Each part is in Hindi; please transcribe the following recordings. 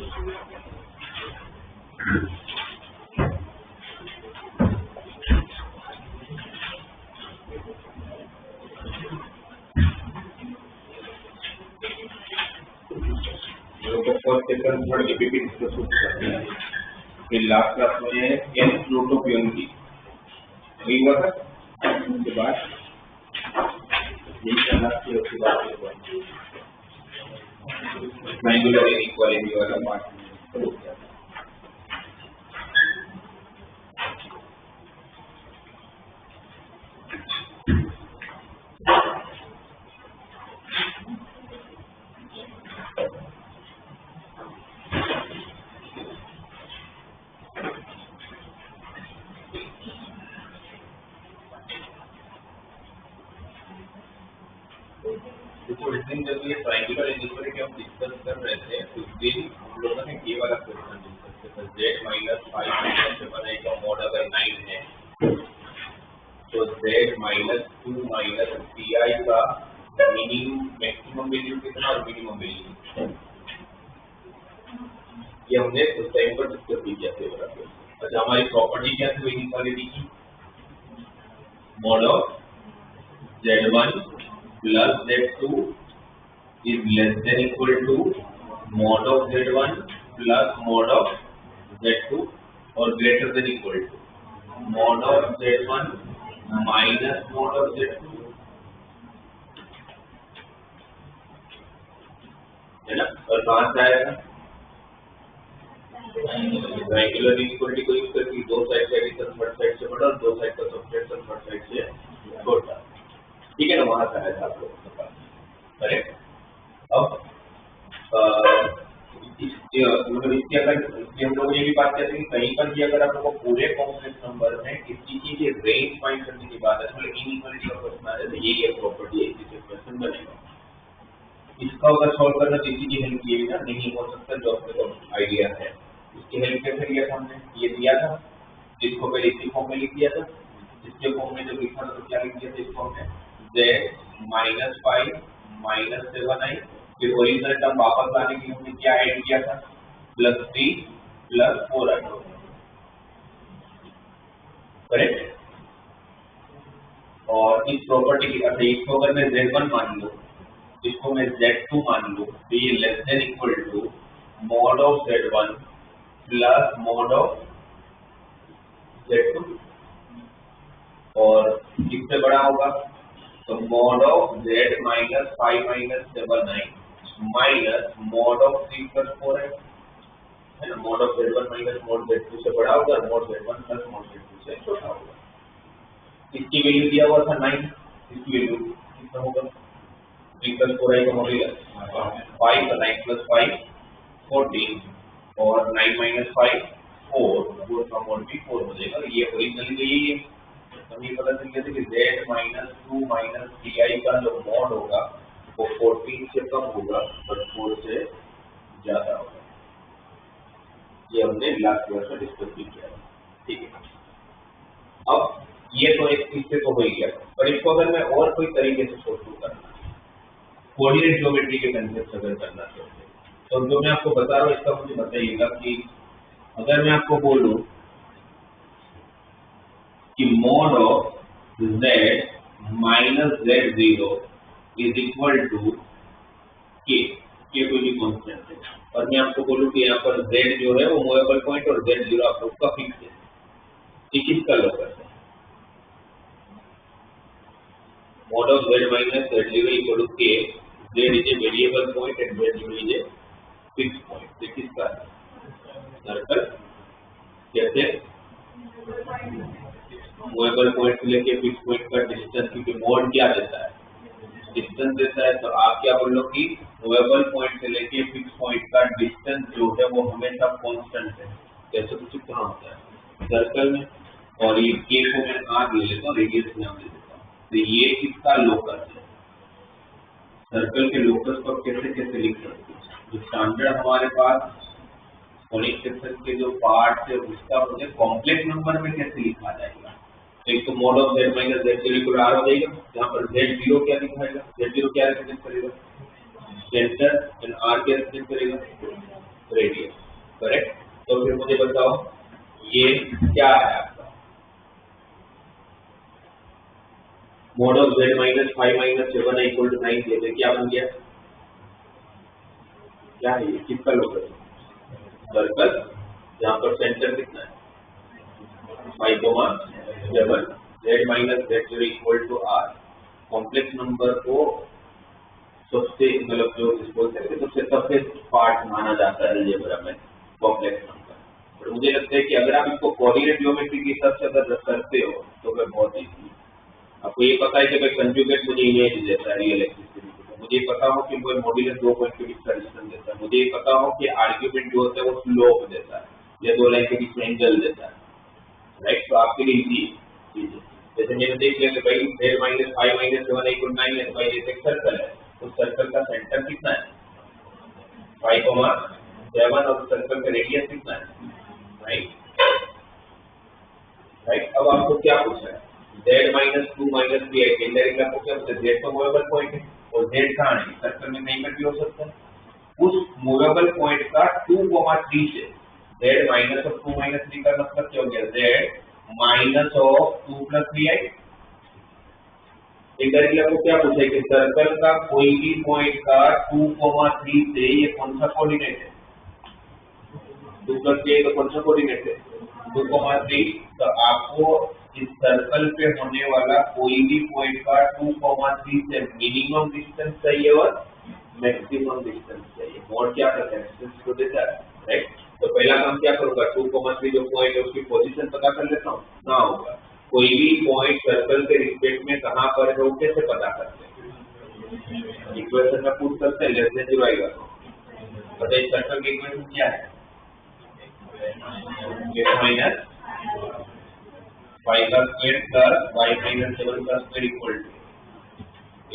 First second third APP discuss करते हैं। फिर लास्ट क्लास में एन प्लूटोपियन की वही हुआ था। उसके बाद उसके बाद ट्रायंगुलर इनइक्वालिटी वाला पार्ट हो गया। जब ये ट्रायंगुलर इनइक्वालिटी हम डिस्कस कर रहे थे उस दिन हम लोगों ने ये वाला क्वेश्चन डिस्कस किया z माइनस 5 से बनाए का मॉड अगर 9 है तो z माइनस 2 माइनस pi का मैक्सिमम वैल्यू कितना और मिनिमम वैल्यू ये हमने उस टाइम पर डिस्कस किया था। अच्छा, हमारी प्रॉपर्टी क्या थी इनइक्वालिटी की? Mod of z1 plus z2 is less than equal to mod of z1 plus mod of z2 or greater than equal to mod of z1 minus mod of z2 है ना। और कहाँ से आएगा? ट्रायंगुलर इनइक्वालिटी को यूज करके दो साइड का एडिशन थर्ड साइड से बड़ा और दो साइड का सब्ट्रैक्शन थर्ड साइड से छोटा, ठीक है ना। वहां से आया था आप लोगों के पास, करेक्ट। अब इसके हम लोग ये भी बात करते हैं कि कहीं पर भी अगर आप लोगों को पूरे कॉम्प्लेक्स नंबर में किसी चीज के रेंज फाइंड करने की बात है तो इनइक्वालिटी का क्वेश्चन आ जाए तो यही एक प्रॉपर्टी है जिससे क्वेश्चन बनेगा। इसका अगर सॉल्व करना किसी की हेल्प किए बिना नहीं हो सकता जो अपने को आइडिया है। इसकी हेल्प कैसे लिया था हमने? ये दिया था जिसको पहले इसी फॉर्म में लिख दिया था। इसके फॉर्म में जब लिखा था तो क्या लिख दिया था? इस फॉर्म में z माइनस 5 माइनस 7i फिर ओरिजिनल टर्म वापस लाने के लिए हमने क्या ऐड किया था? Plus 3 plus 4i, correct. और इस प्रॉपर्टी की अर्थ इसको अगर मैं z1 मान लूं, इसको मैं z2 मान लूं तो ये less than equal to mod of z1 plus mod of z2 और किससे बड़ा होगा तो mod of z minus 5 minus 7i minus mod of 3 plus 4 है ना। Mod of z1 minus mod z2 से बड़ा होगा, mod z1 plus mod z2 से छोटा होगा। इसकी वैल्यू दिया हुआ था 9, इसकी वैल्यू कितना होगा? 3 प्लस 4i का मॉड 5 का 9 प्लस 5 14 और 9 माइनस 5 4 का मॉड भी 4 हो जाएगा। ये ओरिजिनली तो यही है। हम ये पता चल गया था कि z माइनस 2 माइनस 3i का जो मॉड होगा वो 14 से कम होगा बट 4 से ज्यादा होगा। ये हमने लास्ट क्लास में डिस्कस किया, ठीक है। अब ये तो एक इससे तो हो ही गया, पर इसको अगर मैं और कोई तरीके से सोचूं करना, कोऑर्डिनेट ज्योमेट्री के कंसेप्ट अगर करना चाहते तो जो मैं आपको बता रहा हूँ इसका मुझे बताइएगा कि अगर मैं आपको बोलूं कि mod of z minus z0 is equal to k कोई भी कांस्टेंट है और मैं आपको बोलूं कि यहाँ पर z जो है वो मूवेबल पॉइंट और z0 आप लोग का फिक्स है, ये किसका लोकस है? Mod of z minus z0 equal to k, z is a variable point and z0 is a fix point. ये किसका है? सर्कल। कैसे? मूवेबल पॉइंट से लेके फिक्स पॉइंट का डिस्टेंस, क्योंकि मॉड क्या देता है? डिस्टेंस देता है। तो आप क्या बोल लो कि मूवेबल पॉइंट से लेके फिक्स पॉइंट का डिस्टेंस जो है वो हमेशा कांस्टेंट है। कैसे कुछ कहाँ होता है? सर्कल में। और ये के को मैं आर ले लेता हूँ, रेडियस नाम ले लेता हूँ। तो ये किसका लोकस है? सर्कल के लोकस को कैसे कैसे लिख सकते हैं? जो स्टैंडर्ड हमारे पास कोनिक सेक्शन के जो पार्ट है उसका मुझे कॉम्प्लेक्स नंबर में कैसे लिखा जाएगा? एक तो mod of z minus z0 equal r हो जाएगा, जहाँ पर z0 क्या दिखाएगा? z0 क्या रिप्रेजेंट करेगा? सेंटर एंड r क्या रिप्रेजेंट करेगा? Radius, correct. तो फिर मुझे बताओ ये क्या है आपका mod of z minus 5 minus 7 equal to 9, ये क्या बन गया? क्या है ये, किसका लोकस? सर्कल, जहाँ पर सेंटर कितना है 5,7, z minus z0 equal to r। Complex number को सबसे मतलब जो इसको सबसे टफेस्ट पार्ट माना जाता है अलजेब्रा में कॉम्प्लेक्स नंबर। और मुझे लगता है कि अगर आप इसको कोऑर्डिनेट ज्योमेट्री के हिसाब से अगर करते हो तो फिर बहुत इजी। आपको ये पता है कि भाई कंजुगेट मुझे इमेज देता है रियल एक्सिस के, मुझे पता हो कि कोई मॉड्यूलस 2 पॉइंट के बीच का डिस्टेंस देता है, मुझे पता हो कि आर्ग्यूमेंट जो होता है वो स्लोप देता है या दो लाइन के बीच में एंगल देता है, राइट। तो आपके लिए इजी चीज है। जैसे मैंने देख लिया कि भाई z minus 5 minus 7 equal 9 है, तो भाई ये एक सर्कल है, तो सर्कल का सेंटर कितना है 5,7 और सर्कल का रेडियस कितना है, राइट। राइट, अब आपको क्या पूछा है z minus 2 minus 3 है, इनडायरेक्टली आपको क्या पूछा है, z तो मूवेबल पॉइंट है और z कहाँ है सर्कल में, कहीं पर भी हो सकता है। उस मूवेबल पॉइंट का 2,3 से z माइनस ऑफ 2 माइनस 3 का मतलब क्या हो गया, z minus of 2 plus 3i। Indirectly आपको क्या पूछा है कि सर्कल का कोई भी पॉइंट का 2,3 से ये कौन सा कोऑर्डिनेट है, 2 प्लस 3 तो कौन सा कोऑर्डिनेट है 2,3। तो आपको इस सर्कल पे होने वाला कोई भी पॉइंट का 2,3 से मिनिमम डिस्टेंस चाहिए और मैक्सिमम डिस्टेंस चाहिए। मोड क्या करता है, डिस्टेंस को देता है, राइट। तो पहला काम क्या करूंगा, 2,3 जो पॉइंट है उसकी पोजीशन पता कर लेता हूँ ना, होगा कोई भी पॉइंट सर्कल के रिस्पेक्ट में कहाँ पर है वो कैसे पता करते हैं, इक्वेशन में पुट करते हैं, लेस देन 0 आएगा। बताइए सर्कल की इक्वेशन क्या है, x माइनस 5 का स्क्वायर प्लस y माइनस 7 का square equal to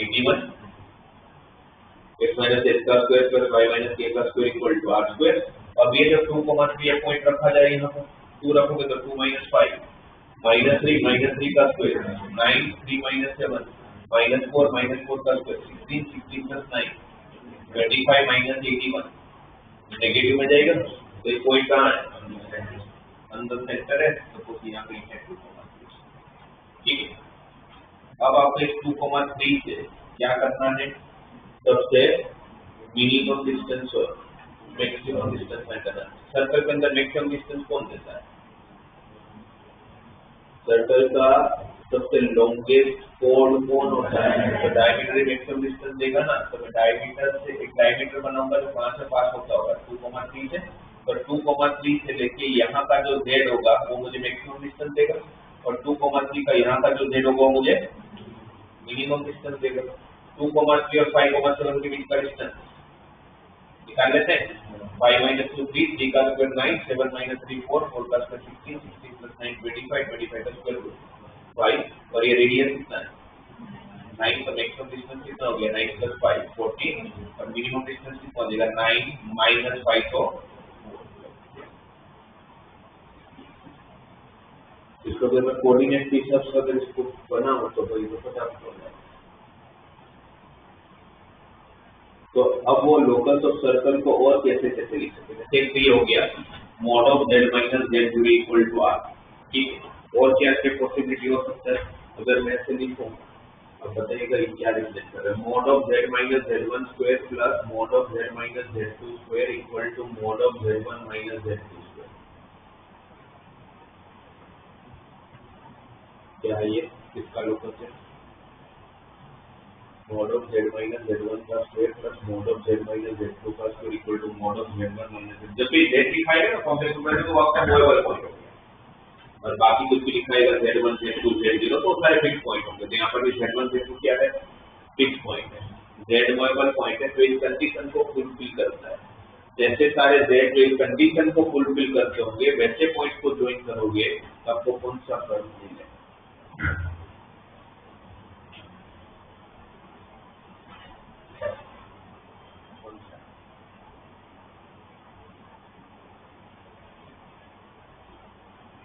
81, x minus h का square plus y minus k का square equal to r square. अब ये जब 2,3 पॉइंट रखा जाए यहाँ पर 2 रखोगे तो 2 माइनस 5 माइनस 3 का स्क्वायर 9, 3 माइनस 7 माइनस 4 का स्क्वायर 16 प्लस 9 25 माइनस 81, नेगेटिव में जाएगा। तो ये पॉइंट कहाँ है, अंदर सेंटर है, तो कुछ यहाँ पे है 2,3, ठीक है। अब आपको इस 2,3 से क्या करना है, सबसे मिनिमम डिस्टेंस और मैक्सिमम डिस्टेंस फाइंड करना है। सर्कल के अंदर मैक्सिमम डिस्टेंस कौन देता है, सर्कल का सबसे लॉन्गेस्ट कोड कौन होता है, तो डायमीटर मैक्सिमम डिस्टेंस देगा ना। तो मैं डायमीटर से एक डायमीटर बनाऊंगा जो कहाँ से पास होता होगा 2,3 से, और 2,3 से लेके यहाँ का जो z होगा वो मुझे मैक्सिमम डिस्टेंस देगा, और 2,3 का यहाँ का जो z होगा वो मुझे मिनिमम डिस्टेंस देगा। 2,3 और 5,7 के बीच का डिस्टेंस निकाल लेते हैं, 5 minus 2 3, 3 का स्क्वायर 9, 7 minus 3 4, 4 का स्क्वायर 16, 16 plus 9 25, 25 का स्क्वायर 5, और ये रेडियस कितना है 9, तो मैक्सिमम डिस्टेंस कितना हो गया 9 plus 5 14, और मिनिमम डिस्टेंस कितना हो जाएगा 9 minus 5 तो इसको अगर मैं कोऑर्डिनेट के हिसाब से अगर इसको बनाऊं तो ये तो फटाफट हो जाएगा। तो अब वो लोकस ऑफ सर्कल को और कैसे कैसे लिख सकते हैं, जैसे ये हो गया mod of z minus z0 equal to r, ठीक है। और क्या क्या पॉसिबिलिटी हो सकता है अगर मैं ऐसे लिखूं, अब बताइएगा ये क्या रिप्लेस कर रहा है, mod of z minus z1 square plus mod of z minus z2 square equal to mod of z1 minus z2 square। क्या है ये, किसका लोकस है, mod of z minus z1 का square plus mod of z minus z2 का square equal to mod of z1 minus z। जब भी z लिखाएगा ना कॉम्प्लेक्स नंबर तो आपका मूवेबल पॉइंट हो गया, और बाकी कुछ भी लिखाएगा z1 z2 z0 तो सारे फिक्स पॉइंट होंगे। तो यहाँ पर भी z1 z2 क्या है, फिक्स पॉइंट है, z मूवेबल पॉइंट है, तो इस कंडीशन को फुलफिल करता है। जैसे सारे z जो इस कंडीशन को फुलफिल करते होंगे वैसे पॉइंट को ज्वाइन करोगे तो आपको कौन सा कर्व मिलेगा,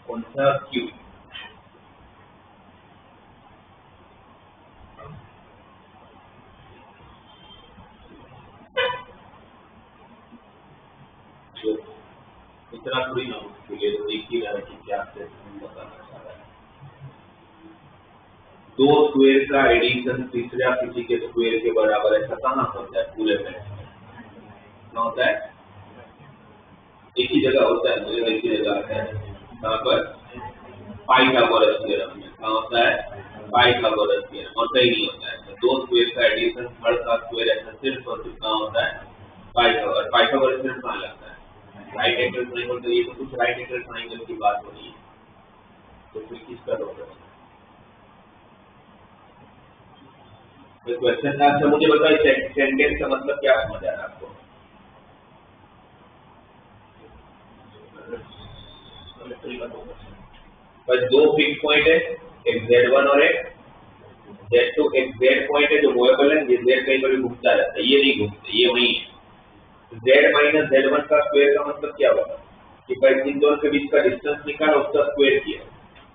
कौन सा क्यू। इतना थोड़ी ना मुश्किल है, तो एक ही रहा कि क्या स्टेटमेंट बताना चाह रहा है। दो स्क्वायर का एडिशन तीसरा किसी के स्क्वायर के बराबर है, ऐसा कहाँ होता है पूरे में? क्या होता है? एक ही जगह होता है, मुझे एक ही जगह आता है। कहाँ पर? पाइथागोरस थ्योरम में। कहाँ होता है? Pythagoras theorem. होता ही नहीं होता है। तो दो स्क्वायर का एडिशन थर्ड का स्क्वायर ऐसा सिर्फ और सिर्फ कहाँ होता है? पाइथागोरस। पाइथागोरस थ्योरम कहाँ लगता है? Right angle triangle. तो ये तो कुछ राइट एंगल ट्रायंगल की बात हो रही है, तो फिर किसका होगा? क्वेश्चन का आंसर मुझे बताइए, सेंटेंस का मतलब क्या समझ आ रहा है आपको? बस दो फिक्स पॉइंट है, एक Z1 और एक Z2। एक Z पॉइंट है जो मूवेबल है, ये Z कहीं पर भी घूमता रहता है, ये नहीं घूमता, ये वही है। Z माइनस Z1 का स्क्वायर का मतलब क्या होगा कि भाई इन दोनों के बीच का डिस्टेंस निकाला, उसका स्क्वायर किया।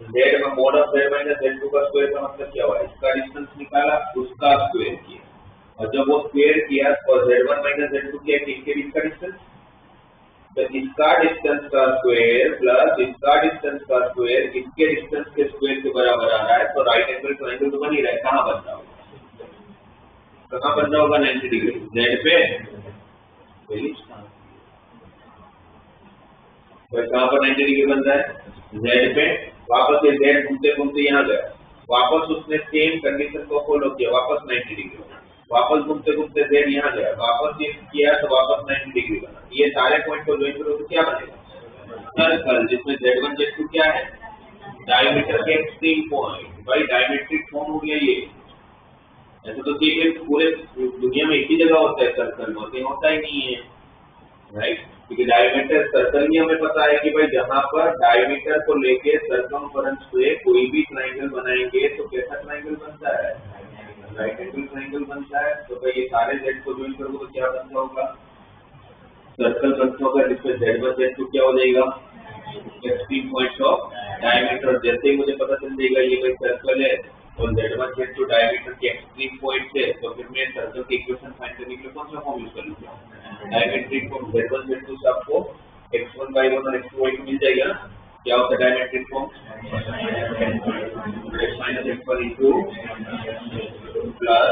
Z में mod of Z minus Z2 का स्क्वायर का मतलब क्या हुआ? इसका डिस्टेंस निकाला, उसका स्क्वायर किया। और जब वो स्क्वायर किया और Z1 माइनस Z2 किया, इनके बीच का डिस्टेंस, तो इसका डिस्टेंस का स्क्वायर प्लस इसका डिस्टेंस का स्क्वायर इसके डिस्टेंस के स्क्वायर के बराबर आ रहा है। तो राइट एंगल ट्रायंगल तो बन ही रहा है। कहाँ बन रहा होगा? कहाँ बन रहा होगा? 90 डिग्री Z पे। कहाँ पर 90 डिग्री बन रहा है? Z पे। वापस ये Z घूमते घूमते यहाँ गया, वापस उसने सेम कंडीशन को फॉलो किया, वापस 90 डिग्री। वापस घूमते घूमते Z यहाँ गया, वापस ये किया तो वापस 90 डिग्री बना। ये सारे पॉइंट को ज्वाइन करो तो क्या बनेगा? सर्कल, जिसमें Z1 Z2 क्या है? डायमीटर के एक्सट्रीम पॉइंट। भाई डायमेट्रिक फॉर्म हो गया ये। ऐसा तो पूरे दुनिया में एक ही जगह होता है सर्कल, होता ही नहीं है, राइट? क्योंकि डायमीटर सर्कल में हमें पता है कि भाई जहाँ पर डायमीटर को लेके सर्कमफरेंस से कोई भी ट्रायंगल बनाएंगे तो कैसा ट्रायंगल बनता है? राइट एंगल ट्रायंगल बनता है। तो भाई ये सारे Z को ज्वाइन करोगे तो क्या बनता होगा? सर्कल बनता होगा, जिसमें Z1 Z2 क्या हो जाएगा? Extreme points of diameter. जैसे ही मुझे पता चल जाएगा ये भाई सर्कल है और Z1 Z2 डायमीटर के एक्सट्रीम पॉइंट है, तो फिर मैं सर्कल की इक्वेशन फाइंड करने के लिए कौन सा फॉर्म यूज कर लूंगा? Diametric form. Z1 Z2 से आपको x1/1 और x2/2 मिल जाएगा ना? क्या होता है diametric form? x minus x1 into plus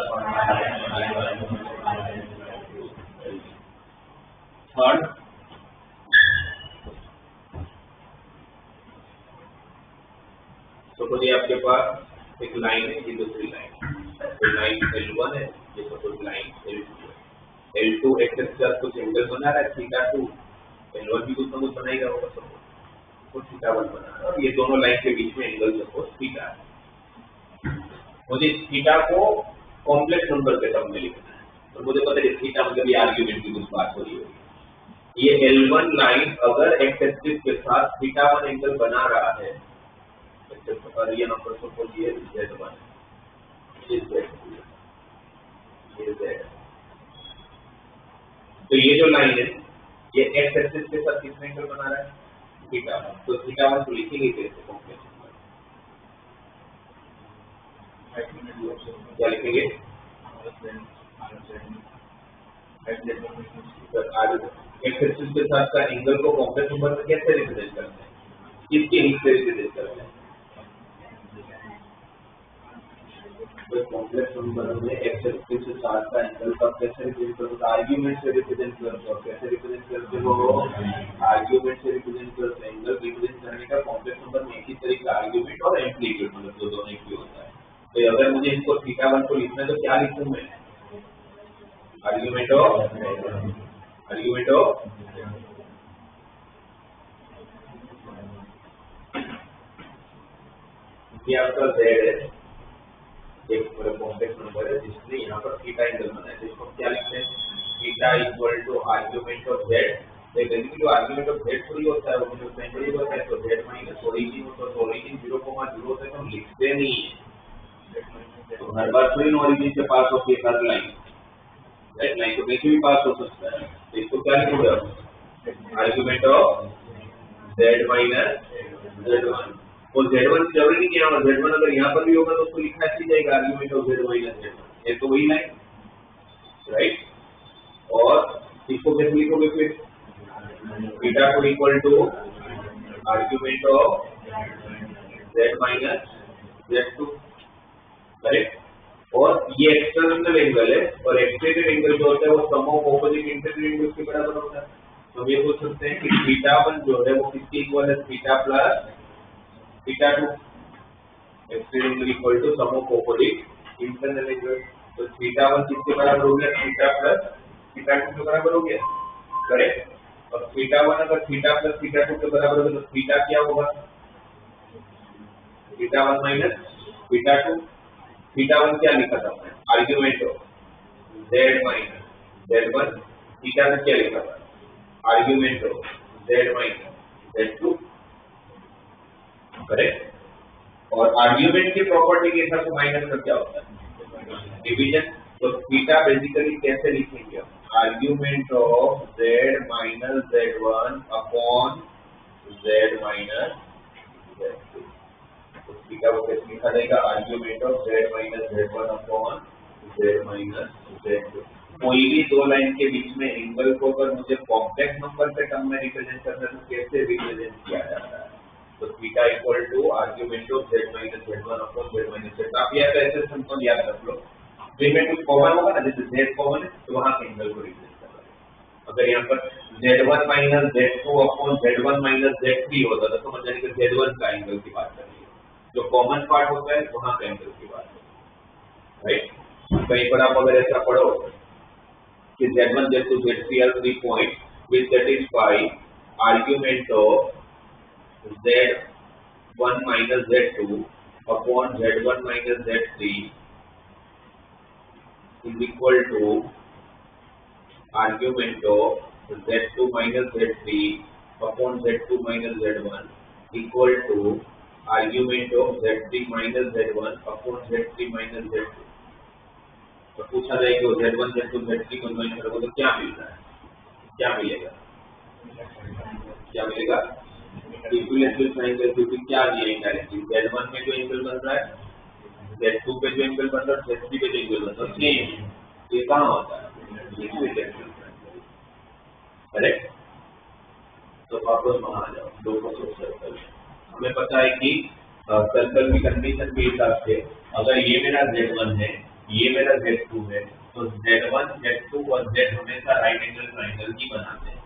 third suppose ये आपके पास एक लाइन है, ये दूसरी लाइन, तो लाइन L1 है, ये सपोज लाइन L2 है। L2 एक्सेस से कुछ एंगल बना रहा है θ2, L1 भी कुछ ना कुछ बनाएगा होगा, सपोज कुछ θ1 बना रहा है और ये दोनों लाइन के बीच में एंगल सपोज θ है। मुझे थीटा को कॉम्प्लेक्स नंबर के टर्म में लिखना है, तो मुझे पता है थीटा मतलब ये आर्ग्यूमेंट की कुछ बात हो रही होगी। ये L1 लाइन अगर एक्स एक्सिस के साथ θ1 एंगल बना रहा है, और ये नंबर सपोज ये Z1, ये Z2, ये Z, तो ये जो लाइन है ये एक्स एक्सिस के साथ कितना एंगल बना रहा है? θ1। तो θ1 को लिखेंगे कैसे? कॉम्प्लेक्स क्या लिखेंगे? एक्स एक्सिस के साथ का एंगल को कॉम्प्लेक्स नंबर में कैसे रिप्रेजेंट करते हैं? किसके हिस्से रिप्रेजेंट करते हैं? तो कॉम्प्लेक्स नंबर में एक्स एक्सिस के साथ का एंगल का कैसे रिप्रेजेंट करते हो? आर्ग्यूमेंट से रिप्रेजेंट करते हो। कैसे रिप्रेजेंट करते हो? आर्ग्यूमेंट से रिप्रेजेंट करते हैं। एंगल रिप्रेजेंट करने का कॉम्प्लेक्स नंबर में एक ही तरीका आर्ग्यूमेंट और एम्पलीट्यूड, मतलब दो दोनों एक ही होता है। तो अगर मुझे इसको θ1 को लिखना है तो क्या लिखूं मैं? आर्ग्यूमेंट ऑफ ये आपका Z है, एक कॉम्प्लेक्स नंबर है जिसने यहाँ पर θ एंगल बनाया है, इसको क्या लिखते हैं? θ equal to argument of Z। Basically argument of Z थोड़ी होता है, वो मुझे सेंटर होता है, तो Z माइनस ओरिजिन होता है, तो ओरिजिन 0,0 होता है, तो हम लिखते नहीं है। तो हर बार थोड़ी ओरिजिन से पास होती है हर लाइन, राइट? लाइन तो कहीं भी पास हो सकता है, तो इसको क्या लिखोगे आप? Argument of Z minus Z1। और Z1 जरूरी नहीं है, और Z1 अगर यहाँ पर भी होगा तो उसको लिखना चाहिए जाएगा argument of Z minus Z1। ये तो वही लाइन, राइट? और इसको कैसे लिखोगे फिर? Theta 2 equal to argument of z minus z2, correct. और ये एक्सटर्नल एंगल है और एक्सटीरियर एंगल जो होता है वो सम ऑफ ऑपोजिट इंटीरियर एंगल्स के बराबर होता है। तो हम ये पूछ सकते हैं कि थीटा 1 जो है वो किसके इक्वल है, theta plus theta 2, exterior angle equal to sum of opposite internal angle. तो थीटा 1 किसके बराबर हो गया, थीटा प्लस थीटा 2 के बराबर हो गया, करेक्ट। और थीटा 1 अगर थीटा प्लस थीटा 2 के बराबर होगा तो थीटा क्या होगा, थीटा 1 माइनस थीटा 2। थीटा 1 क्या लिखा था हमने, argument of z minus z1, theta 2 क्या लिखा था, argument of z minus z2, correct. और आर्ग्यूमेंट की प्रॉपर्टी के हिसाब से माइनस का क्या होता है, डिवीजन। तो थीटा बेसिकली कैसे लिखेंगे हम, argument of z minus z1 upon z minus z2। तो थीटा को कैसे लिखा जाएगा, argument of z minus z1 upon z minus z2। कोई भी दो लाइन के बीच में एंगल को अगर मुझे कॉम्प्लेक्स नंबर के टर्म में रिप्रेजेंट करना है तो कैसे रिप्रेजेंट किया जाता है, तो theta equal to argument of z minus z1 upon z minus z2। आप याद ऐसे सिंपल याद रख लो, जिसमें कुछ कॉमन होगा ना, जैसे z कॉमन है तो वहां के एंगल को रिप्रेजेंट करना है। अगर यहाँ पर z1 minus z2 upon z1 minus z3 होता तो समझ जाएंगे कि z1 का एंगल की बात कर रही है, जो कॉमन पार्ट होता है वहां का एंगल की बात है, राइट। कहीं पर आप अगर ऐसा पढ़ो कि z1 z2 z3 are 3 points which satisfy argument of z1 minus z2 upon z1 minus z3 is equal to argument of z2 minus z3 upon z2 minus z1 equal to argument of z3 minus z1 upon z3 minus z2। तो पूछा जाए कि z1 z2 z3 को ज्वाइन करोगे तो क्या मिलता है, क्या मिलेगा, क्या मिलेगा, इक्विलेटरल ट्रायंगल। क्योंकि क्या दिया डायरेक्टली, z1 में जो एंगल बन रहा है, z2 पे जो एंगल बन रहा है, z3 पे जो एंगल बन रहा है सेम। ये कहाँ होता है, इक्विलेटरल ट्रायंगल, करेक्ट। तो वापस वहां आ जाओ, दो को सर्कल। हमें पता है कि सर्कल की कंडीशन के हिसाब से अगर ये मेरा z1 है, ये मेरा z2 है, तो z1 z2 और z हमेशा राइट एंगल ट्रायंगल ही बनाते हैं।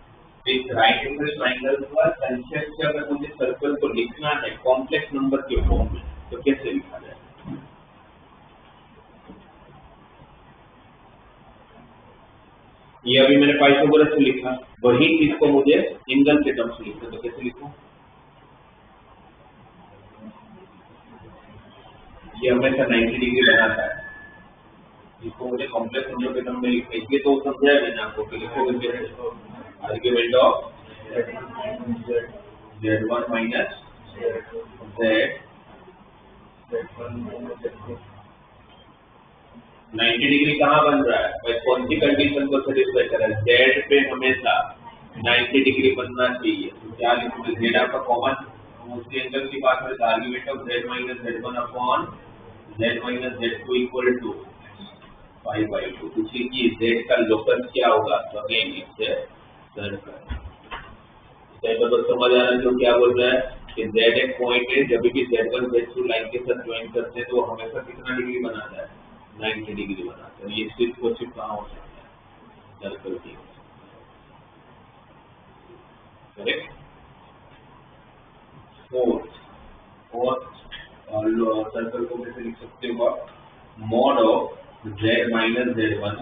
इस राइट एंगल ट्रायंगल का कंसेप्ट से अगर मुझे सर्कल को लिखना है कॉम्प्लेक्स नंबर के फॉर्म में तो कैसे लिखा जाए, ये अभी मैंने पाइथागोरस से लिखा, वही चीज को मुझे एंगल के टर्म्स में लिखना तो कैसे लिखूं, ये हमेशा 90 डिग्री बनाता है, इसको मुझे कॉम्प्लेक्स नंबर के टर्म में लिखना है। तो समझाया मैंने आपको कि लिखोगे कैसे, argument of z1 minus z 90 degree कहाँ बन रहा है भाई, कौन सी कंडीशन को सेटिस्फाई कर रहा है, z पे हमेशा 90 डिग्री बनना चाहिए। तो क्या लिखोगे, z आपका कॉमन, उसी एंगल की बात करें तो argument of z minus z1 upon z minus z2 equal to 5/2। पूछिए कि z का लोकस क्या होगा, तो अगेन इससे सर्कल। तो समझ आ रहा है जो क्या बोल रहा है कि z एक पॉइंट है, जब भी z1 z2 लाइन के साथ ज्वाइन करते हैं तो हमेशा कितना डिग्री बनाता है, 90 डिग्री बनाता है। ये सिर्फ को सिर्फ कहाँ हो सकता है, सर्कल की, करेक्ट। फोर्थ सर्कल को कैसे लिख सकते हो आप, mod of z minus z1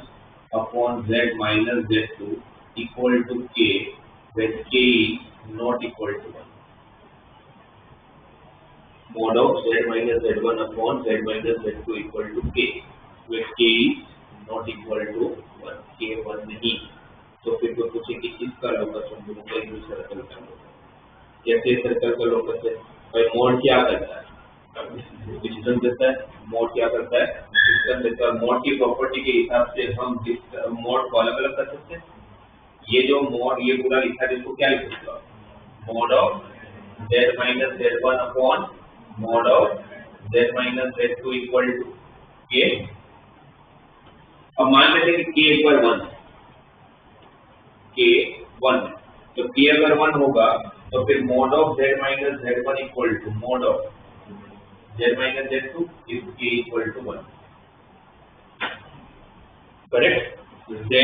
upon z minus z2 equal to k when k is not equal to 1। Mod of z minus z1 upon z minus z2 equal to k when k is not equal to 1, k 1 नहीं, तो फिर तो पूछे कि किसका लोकस हम लोग सर्कल का लोकस, कैसे सर्कल का लोकस है भाई, मॉड क्या करता है, डिस्टेंस देता है, मॉड क्या करता है, डिस्टेंस देता है। मॉड की प्रॉपर्टी के हिसाब से हम मॉड को अलग अलग कर सकते हैं। ये जो मॉड ये पूरा लिखा है इसको क्या लिख सकते हो, mod of z minus z1 upon mod of z minus z2 equal to k। अब मान लेते हैं कि k इक्वल 1, k 1 है, तो k अगर 1 होगा तो फिर mod of z minus z1 equal to mod of z minus z2 is k equal to 1। Correct. z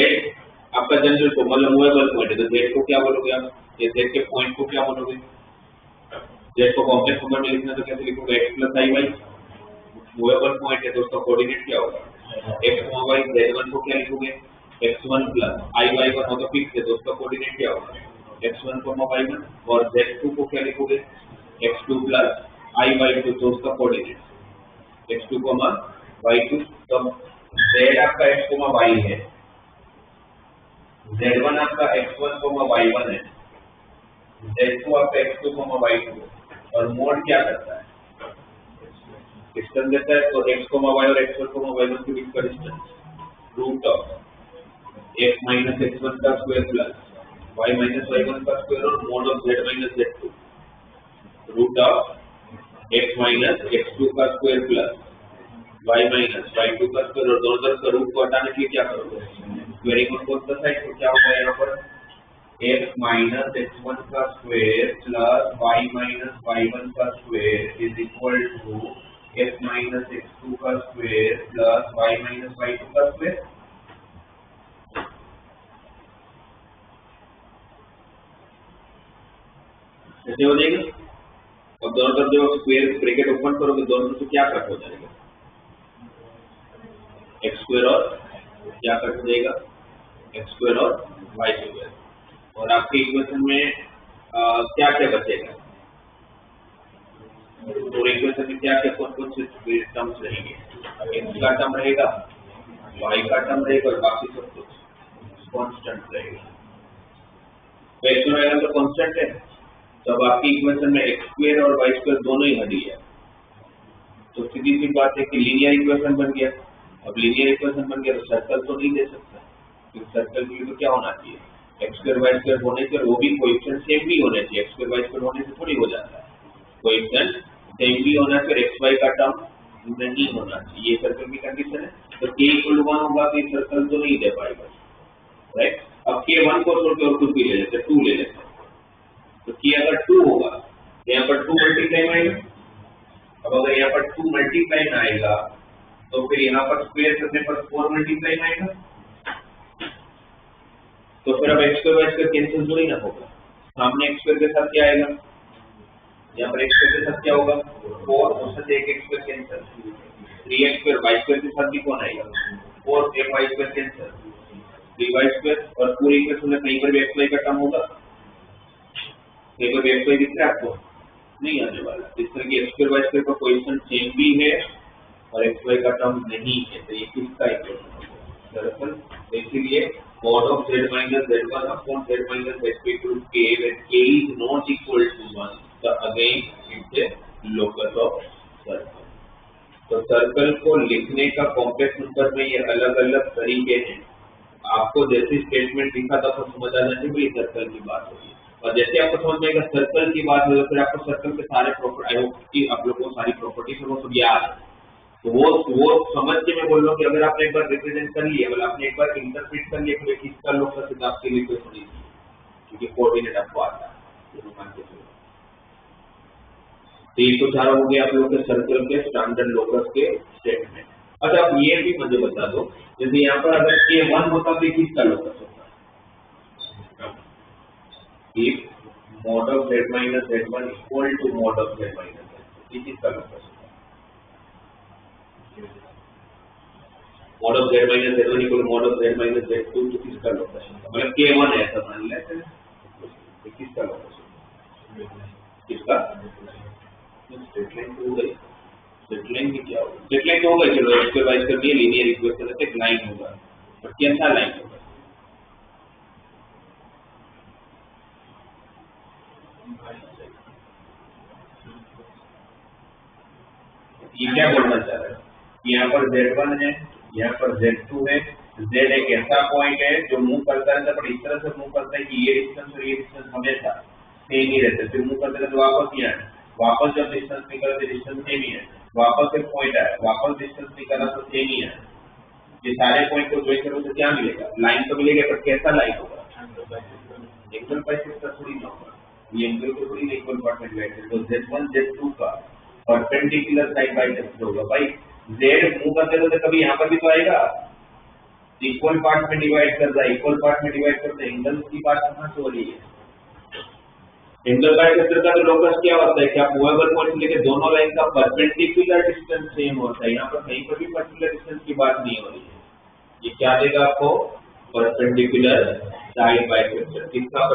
आपका जनरल को मतलब मूवेबल पॉइंट है, तो z को क्या बोलोगे आप? ये z के पॉइंट को क्या बोलोगे? z को कॉम्प्लेक्स नंबर में लिखना तो कैसे लिखोगे? x plus i y। Movable point है तो उसका कोऑर्डिनेट क्या होगा? x, y, z1 को क्या लिखोगे? x1 प्लस i y1 हो तो फिक्स है तो उसका कोऑर्डिनेट क्या होगा? x1, y1। और z2 को क्या लिखोगे? x2 प्लस i y2 तो उसका कोऑर्डिनेट x2, y2। तो z आपका x, y है, z1 आपका x1, y1 है, z2 आपका x2, y2 है। और मोड क्या करता है? डिस्टेंस देता है। तो x, y और x1, y1 के बीच का distance root of x minus x1 का square plus y minus y1 का स्क्वायर और mod of z minus z2 root of x minus x2 का square plus y minus y2 का स्क्वायर। और दोनों तरफ का रूट को हटाने के लिए क्या करोगे? Squaring on both the side. तो क्या होगा यहाँ पर? x माइनस x1 का square plus y minus y1 का square is equal to x minus x2 का square plus y minus y2 का स्क्वायर। ऐसे हो जाएगा। अब दोनों तरफ जब स्क्वायर ब्रैकेट ओपन करोगे दोनों से क्या कट हो जाएगा? x स्क्वायर और क्या कट हो जाएगा? x स्क्वायर और y स्क्वायर। और आपके इक्वेशन में क्या क्या बचेगा? पूरे इक्वेशन में क्या क्या कौन से टर्म्स रहेंगे? x का टर्म रहेगा, y का टर्म रहेगा और बाकी सब कुछ कांस्टेंट रहेगा। तो x और y तो कांस्टेंट है, तो अब आपकी इक्वेशन में x स्क्वायर और y स्क्वायर दोनों ही हट गया। तो सीधी सी बात है कि लीनियर इक्वेशन बन गया। अब लीनियर इक्वेशन बन गया तो सर्कल तो नहीं दे सकता, क्योंकि सर्कल के लिए तो क्या होना चाहिए? x स्क्वायर y स्क्वायर होने से, वो भी कोएफिशिएंट सेम भी होने चाहिए। x स्क्वायर y स्क्वायर होने से थोड़ी हो जाता है, कोएफिशिएंट सेम भी होना चाहिए, x y का टर्म नहीं होना चाहिए। ये सर्कल की कंडीशन है। तो k इक्वल 1 होगा तो सर्कल तो नहीं दे पाएगा, राइट। अब k 1 को छोड़ के और कुछ भी ले लेते, 2 ले लेते। तो k अगर 2 होगा तो यहाँ पर 2 मल्टीप्लाई में आएगा। अब अगर यहाँ पर 2 मल्टीप्लाई में आएगा तो फिर यहाँ पर स्क्वायर करने पर 4 मल्टीप्लाई में आएगा। तो फिर अब x square y square cancel तो नहीं ना होगा। सामने x स्क्वायर के साथ क्या आएगा? यहाँ पर x स्क्वायर के साथ क्या होगा? 4, उससे से एक x square cancel, 3x square y square के साथ भी कौन आएगा? 4y square cancel, 3y square. और पूरी इक्वेशन में कहीं पर भी x y का टर्म होगा? कहीं पर भी x y दिख रहा है आपको? नहीं आने वाला। इस तरह की x स्क्वायर y स्क्वायर का कोएफिशिएंट सेम भी है और x y का टर्म नहीं है, तो ये किसका इक्वेशन होगा? दरअसल इसीलिए mod of z minus z1 upon z minus z2 equal to k, when k is not equal to 1, so again it's a locus of circle। तो सर्कल को लिखने का कॉम्प्लेक्स नंबर में ये अलग अलग तरीके हैं। आपको जैसे स्टेटमेंट लिखा था तो समझ आना चाहिए सर्कल की बात होगी, और जैसे आपको समझ में आएगा सर्कल की बात हो तो फिर आपको सर्कल के सारे प्रॉपर्टी, आई होप कि आप लोगों को सारी प्रॉपर्टीज वो सब याद है। तो वो समझ के मैं बोल रहा हूँ कि अगर आपने एक बार रिप्रेजेंट कर लिया, मतलब आपने एक बार इंटरप्रेट कर लिया कि किसका लोकस हिसाब से इक्वेशन है, क्योंकि कोऑर्डिनेट आपको आता है तो मान के चलो। तो ये तो सारा हो गया आप लोगों के सर्कल के स्टैंडर्ड लोकस के स्टेटमेंट। अच्छा आप ये भी मुझे बता दो, जैसे यहाँ पर अगर k1 होता तो किसका लोकस होता? if mod of z minus z1 equal to mod of z minus z2, ये किसका लोकस होता? mod of z minus z1 equal to mod of z minus z2 तो किसका लोकस होगा? मतलब k1 है ऐसा मान लेते हैं, तो किसका लोकस होगा? किसका? स्ट्रेट लाइन तो हो गई, स्ट्रेट लाइन की क्या होगा? स्ट्रेट लाइन तो होगा, चलो x स्क्वायर y स्क्वायर ये लीनियर इक्वेशन है, एक लाइन होगा, पर कैसा लाइन होगा? ये क्या बोलना चाह रहा है? यहाँ पर z1 है, यहाँ पर z2 है, z एक ऐसा पॉइंट है जो मूव करता है, पर इस तरह से मूव करता है कि ये डिस्टेंस और ये डिस्टेंस हमेशा सेम ही रहते हैं। फिर मूव करते तो वापस यहाँ है, वापस जब डिस्टेंस निकलते डिस्टेंस सेम ही है, वापस एक पॉइंट आया, वापस डिस्टेंस निकला तो सेम ही है। ये सारे पॉइंट को ज्वाइन करो तो क्या मिलेगा? लाइन तो मिलेगा, पर कैसा लाइन होगा? एंगल बाइसेक्टर थोड़ी ना होगा, ये एंगल को थोड़ी इक्वल पार्ट में डिवाइड करें, तो Z1 Z2 का परपेंडिकुलर साइड बाइसेक्टर होगा। भाई Z मूव करते तो कभी यहाँ पर भी तो आएगा, इक्वल पार्ट में डिवाइड कर रहा है, इक्वल पार्ट में डिवाइड करते एंगल की बात कहाँ से हो रही है। एंगल बाइसेक्टर का तो लोकस क्या होता है, क्या मूवेबल पॉइंट लेके दोनों लाइन का परपेंडिकुलर डिस्टेंस सेम होता है, यहाँ पर कहीं पर भी पर्टिकुलर डिस्टेंस की बात नहीं हो रही है। ये क्या देगा आपको, परपेंडिकुलर साइड बाइसेक्टर। किसका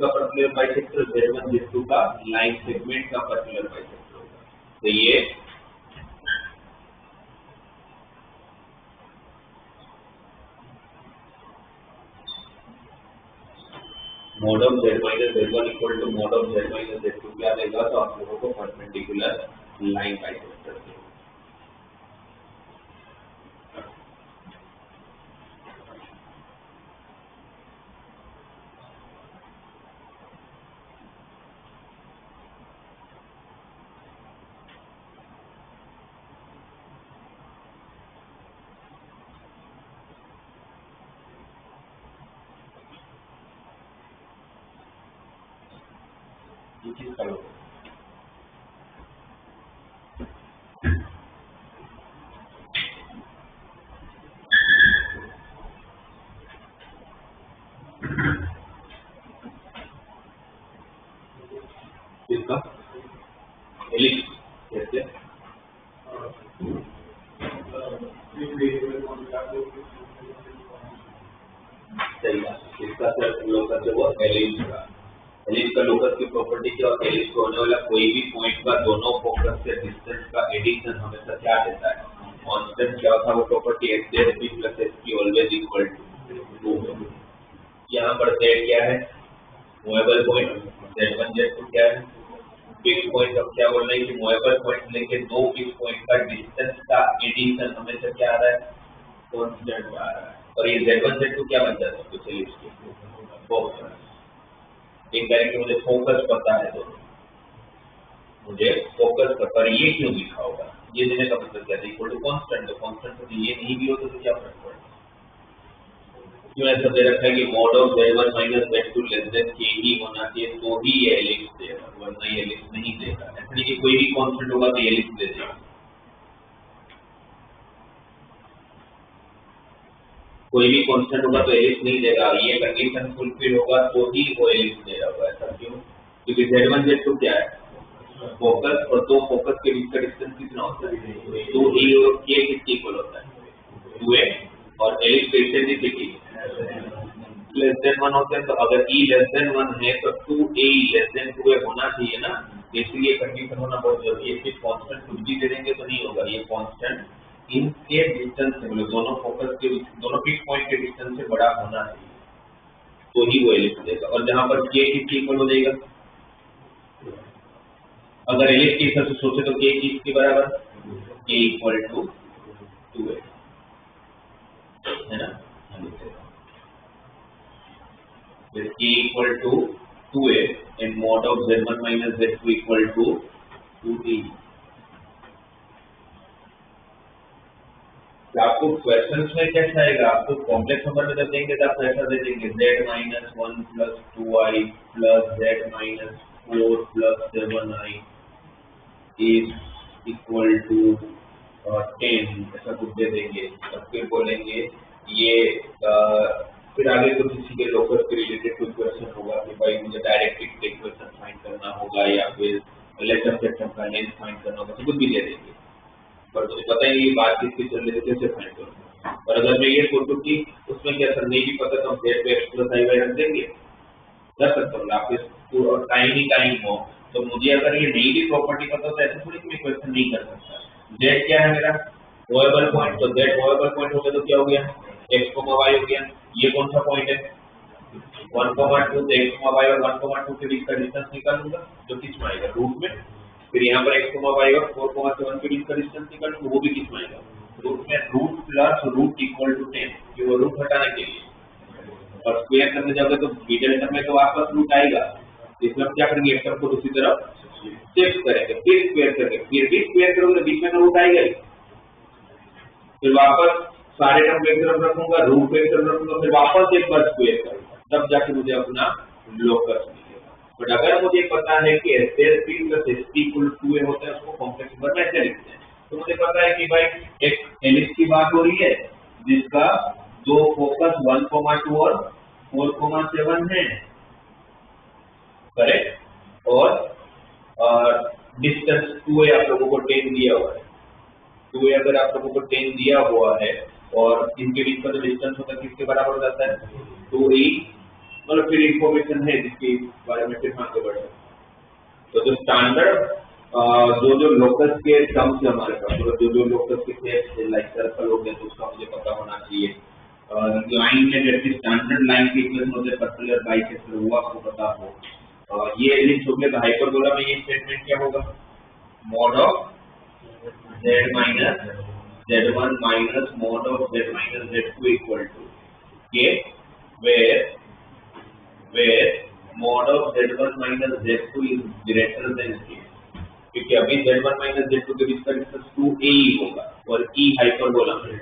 पर्टिकुलर बाइसेक्टर, Z1 Z2 का लाइन सेगमेंट का पर्टिकुलर बाइसेक्टर होगा। तो ये mod of Z minus Z1 equal to mod of Z minus Z2 क्या देगा, तो आप लोगों को परपेंडिकुलर लाइन बाइसेक्टर देगा। ये चीज का लोग इसका एलिप्स कैसे सही है, इसका सर लोकस है वो एलिप्स का। एलिप्स का लोकस की प्रॉपर्टी क्या होती है, एलिप्स को होने वाला कोई भी पॉइंट का दोनों फोकस से डिस्टेंस का एडिशन हमेशा क्या देता है, कांस्टेंट। क्या होता है वो property, xzp + sp always equal to 2। यहाँ पर z क्या है, मूवेबल पॉइंट, Z1 Z2 क्या है, फिक्स पॉइंट। अब क्या बोल रहे हैं कि मूवेबल पॉइंट लेके दो फिक्स पॉइंट का डिस्टेंस का एडिशन हमेशा क्या आ रहा है, कांस्टेंट आ रहा है। और ये Z1 Z2 क्या बन जाता है, तो चलिए इसके फोकस, एक डायरेक्ट मुझे फोकस पता है, तो मुझे फोकस पर ये क्यों लिखा होगा, ये देने का मतलब क्या है, इक्वल टू कांस्टेंट। तो कांस्टेंट तो ये नहीं भी हो तो क्या फर्क पड़ेगा, क्यों ऐसा दे रखा है कि mode of Z1 minus Z2 less than k ही होना चाहिए, तो ही ये एलिप्स देगा, वरना ये एलिप्स नहीं देगा। ऐसा नहीं कि कोई भी कांस्टेंट होगा तो एलिप्स दे देगा, कोई भी कांस्टेंट होगा तो एलिप्स नहीं देगा। ये कंडीशन फुलफिल होगा तो ही वो एलिप्स दे रहा होगा। ऐसा क्यों, क्योंकि Z1 Z2 क्या है, फोकस, और दो फोकस के बीच का डिस्टेंस कितना होता है, 2e, और k किसके इक्वल होता है, 2a, और एलिप्स की एक्सेंट्रिसिटी लेस देन 1 होते हैं। तो अगर e लेस देन 1 है तो 2a लेस देन 2a होना चाहिए ना, इसलिए कंडीशन होना बहुत जरूरी है। सिर्फ कांस्टेंट कुछ भी दे देंगे तो नहीं होगा, ये कांस्टेंट इनके डिस्टेंस से, मतलब दोनों फोकस के दोनों फिक्स पॉइंट के डिस्टेंस से बड़ा होना चाहिए, तो ही वो एलिप्स देगा। और जहां पर k किसके इक्वल हो जाएगा, अगर एलिप्स के हिसाब से सोचे तो k किसके बराबर, k इक्वल टू 2a है ना, k equal to 2a and mod of Z1 minus Z2 equal to 2e। आपको क्वेश्चंस में कैसा आएगा, आपको कॉम्प्लेक्स नंबर में जब देंगे तो आपको ऐसा दे देंगे z minus 1 plus 2i plus z minus 4 plus 7i is equal to 10, ऐसा कुछ दे देंगे। और फिर बोलेंगे ये फिर आगे कुछ इसी के लोकस के रिलेटेड कोई क्वेश्चन होगा कि भाई मुझे डायरेक्ट इक्वेशन फाइंड करना होगा या फिर लेटर सेक्शन का लेंथ फाइंड करना होगा, तो कुछ भी दे देंगे, पर मुझे पता ही नहीं बात किसकी चल रही है, कैसे फाइंड करूँगा। और अगर मैं ये सोचूं कि उसमें क्या सर नहीं भी पता तो हम z पे x प्लस i रख देंगे, कर सकता हूँ आपके, और टाइम ही टाइम हो तो मुझे अगर ये नहीं भी प्रॉपर्टी पता तो ऐसे थोड़ी मैं क्वेश्चन नहीं कर सकता। z क्या है मेरा, मूवेबल पॉइंट, तो z मूवेबल पॉइंट हो गया तो क्या हो गया, x, y हो गया। ये कौन सा पॉइंट है, 1, 2, तो x, y और 1, 2 के बीच का डिस्टेंस निकालूंगा जो किस में आएगा, रूट में। फिर यहाँ पर x, y और 4, 7 के बीच का डिस्टेंस निकालूंगा, वो भी किस में आएगा, रूट में। Root plus root equal to 10, कि वो रूट हटाने के लिए, और स्क्वायर करने जाओगे तो मिडिल टर्म में तो वापस रूट आएगा, इसमें हम क्या करेंगे, एक टर्म को दूसरी तरफ शिफ्ट करेंगे, फिर स्क्वायर करेंगे, फिर भी स्क्वायर करोगे बीच में रूट आएगा ही, फिर वापस सारे टर्म को एक तरफ रखूंगा, रूट को एक तरफ रखूंगा, फिर वापस एक बार स्क्वायर करूंगा, तब जाके मुझे अपना लोकस मिलेगा। बट अगर मुझे पता है कि SSP plus ST equal to A होता है, उसको कॉम्प्लेक्स नंबर में ऐसे लिखते हैं। तो मुझे पता है कि भाई एक हेलिक्स की बात हो रही है जिसका दो फोकस 1,2 और 4,7 है, करेक्ट। और डिस्टेंस 2a आप लोगों को 10 दिया हुआ है। 2a अगर आप लोगों को 10 दिया हुआ है और इनके बीच का जो डिस्टेंस होता है किसके बराबर हो जाता है? 2a। मतलब फिर इंफॉर्मेशन है जिसके बारे में फिर आगे बढ़े। तो जो स्टैंडर्ड जो लोकस के टर्म्स है हमारे पास, मतलब जो लोकस के थे लाइक सर्कल हो गया तो उसका मुझे पता होना चाहिए। लाइन में जैसे स्टैंडर्ड लाइन के इक्वेशन होते हैं सर्कुलर बाइसेक्टर, वो आपको पता हो। ये एलिप्स हो गया। तो हाइपरबोला में ये स्टेटमेंट क्या होगा? Mod of z minus z1 minus mod of z minus z2 equal to k, where mod of z1 minus z2 is greater than k, क्योंकि अभी z1 minus z2 के बीच का डिस्टेंस 2a ही होगा और e हाइपरबोला में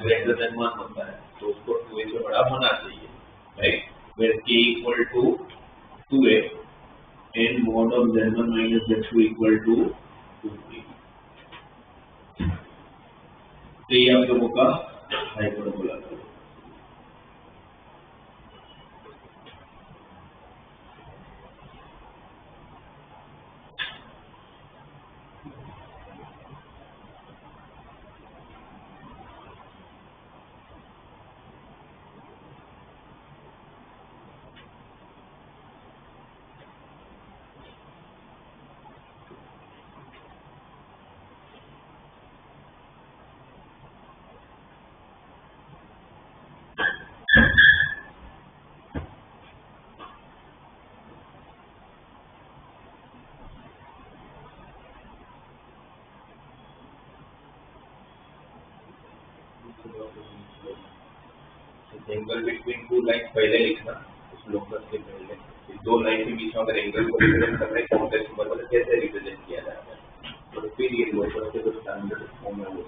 ग्रेटर देन 1 होता है, तो उसको 2a से बड़ा होना चाहिए, right. where k equal to 2a and mod of z1 minus z2 equal to 2a। तो ये आप लोगों का हाइपरबोला है। एंगल बिटवीन टू लाइन पहले लिखना उस लोकस के पहले, दो लाइन के बीच में अगर एंगल को रिप्रेजेंट करना है कॉम्प्लेक्स नंबर में कैसे रिप्रेजेंट किया जाता है, तो फिर ये लोकस के जो स्टैंडर्ड फॉर्म है वो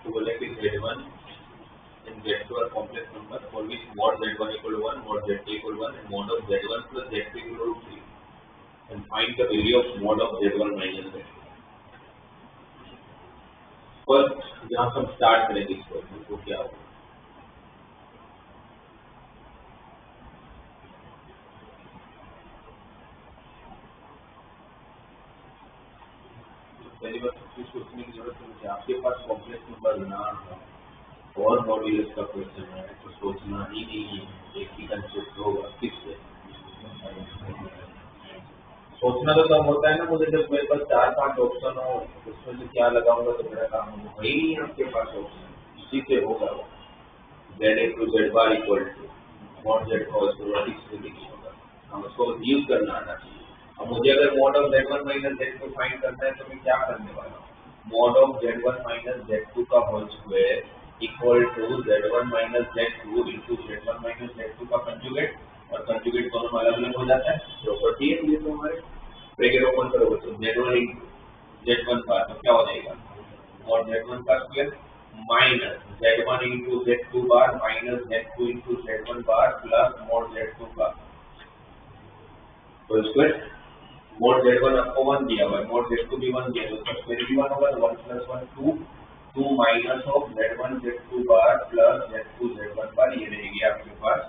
तो बोले कि Z1 and Z2 are complex numbers for which mod Z1 equal to 1, mod Z2 equal to 1 and mod of Z1 plus Z2 equal to 3 and find the value of mod of Z1 minus Z2. First जहाँ से हम स्टार्ट करेंगे इस क्वेश्चन को क्या होगा पहली बात कुछ सोचने की जरूरत नहीं है आपके पास कॉम्प्लेक्स नंबर ना हो और मॉड्यूलस का क्वेश्चन है तो सोचना ही नहीं है एक ही कंसेप्ट होगा किससे सोचना तो तब होता है ना मुझे जब मेरे पास 4-5 ऑप्शन हो उसमें से क्या लगाऊंगा तो मेरा काम होगा वही नहीं है आपके पास ऑप्शन इसी से होगा Z into Z bar equal to mod Z cos what is लिखी होगा हम उसको यूज करना आना चाहिए अब मुझे अगर mod of Z1 minus Z2 find करना है तो मैं क्या करने वाला हूँ mod of Z1 minus Z2 का whole square equal to Z1 minus Z2 into Z1 minus Z2 का कंजुगेट और कंजुगेट दोनों अलग अलग हो जाता है प्रॉपर्टी है ये तो हमारे ब्रैकेट ओपन करो बच्चों Z1 into Z1 का तो क्या हो जाएगा mod Z1 का square minus Z1 into Z2 bar minus Z2 into Z1 bar plus mod Z2 का होल स्क्वायर mod Z1 आपको 1 दिया हुआ है mod Z2 भी 1 दिया है तो स्क्वायर भी 1 होगा तो 1 plus 1 2 2 minus of Z1 Z2 bar plus Z2 Z1 बार ये रहेगी आपके पास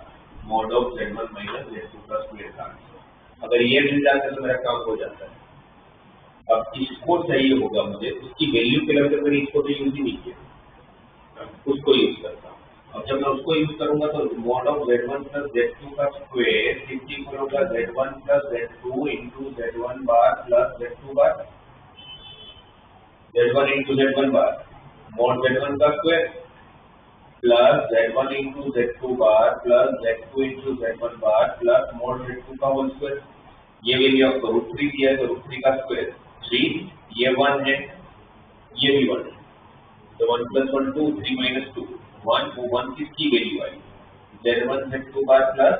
mod of Z1 minus Z2 का स्क्वायर का आंसर अगर ये मिल जाता है तो मेरा काम हो जाता है अब इसको चाहिए होगा मुझे उसकी वैल्यू के लिए मैंने इसको तो यूज ही नहीं किया उसको यूज करता हूँ अब जब मैं उसको यूज करूंगा तो mod of Z1 plus Z2 का स्क्वायर इक्वल होगा Z1 plus Z2 into Z1 bar plus Z2 बार Z1 into Z1 बार mod Z1 का square plus Z1 into Z2 बार plus Z2 into Z1 bar plus mod Z2 का होल स्क्वायर ये वैल्यू आपको √3 दिया है तो √3 का स्क्वायर 3 ये 1 है, ये भी 1 है, तो 1 + 1 2, 3 - 2 1, वो 1 किसकी वैल्यू आई, z1 z2 बार प्लस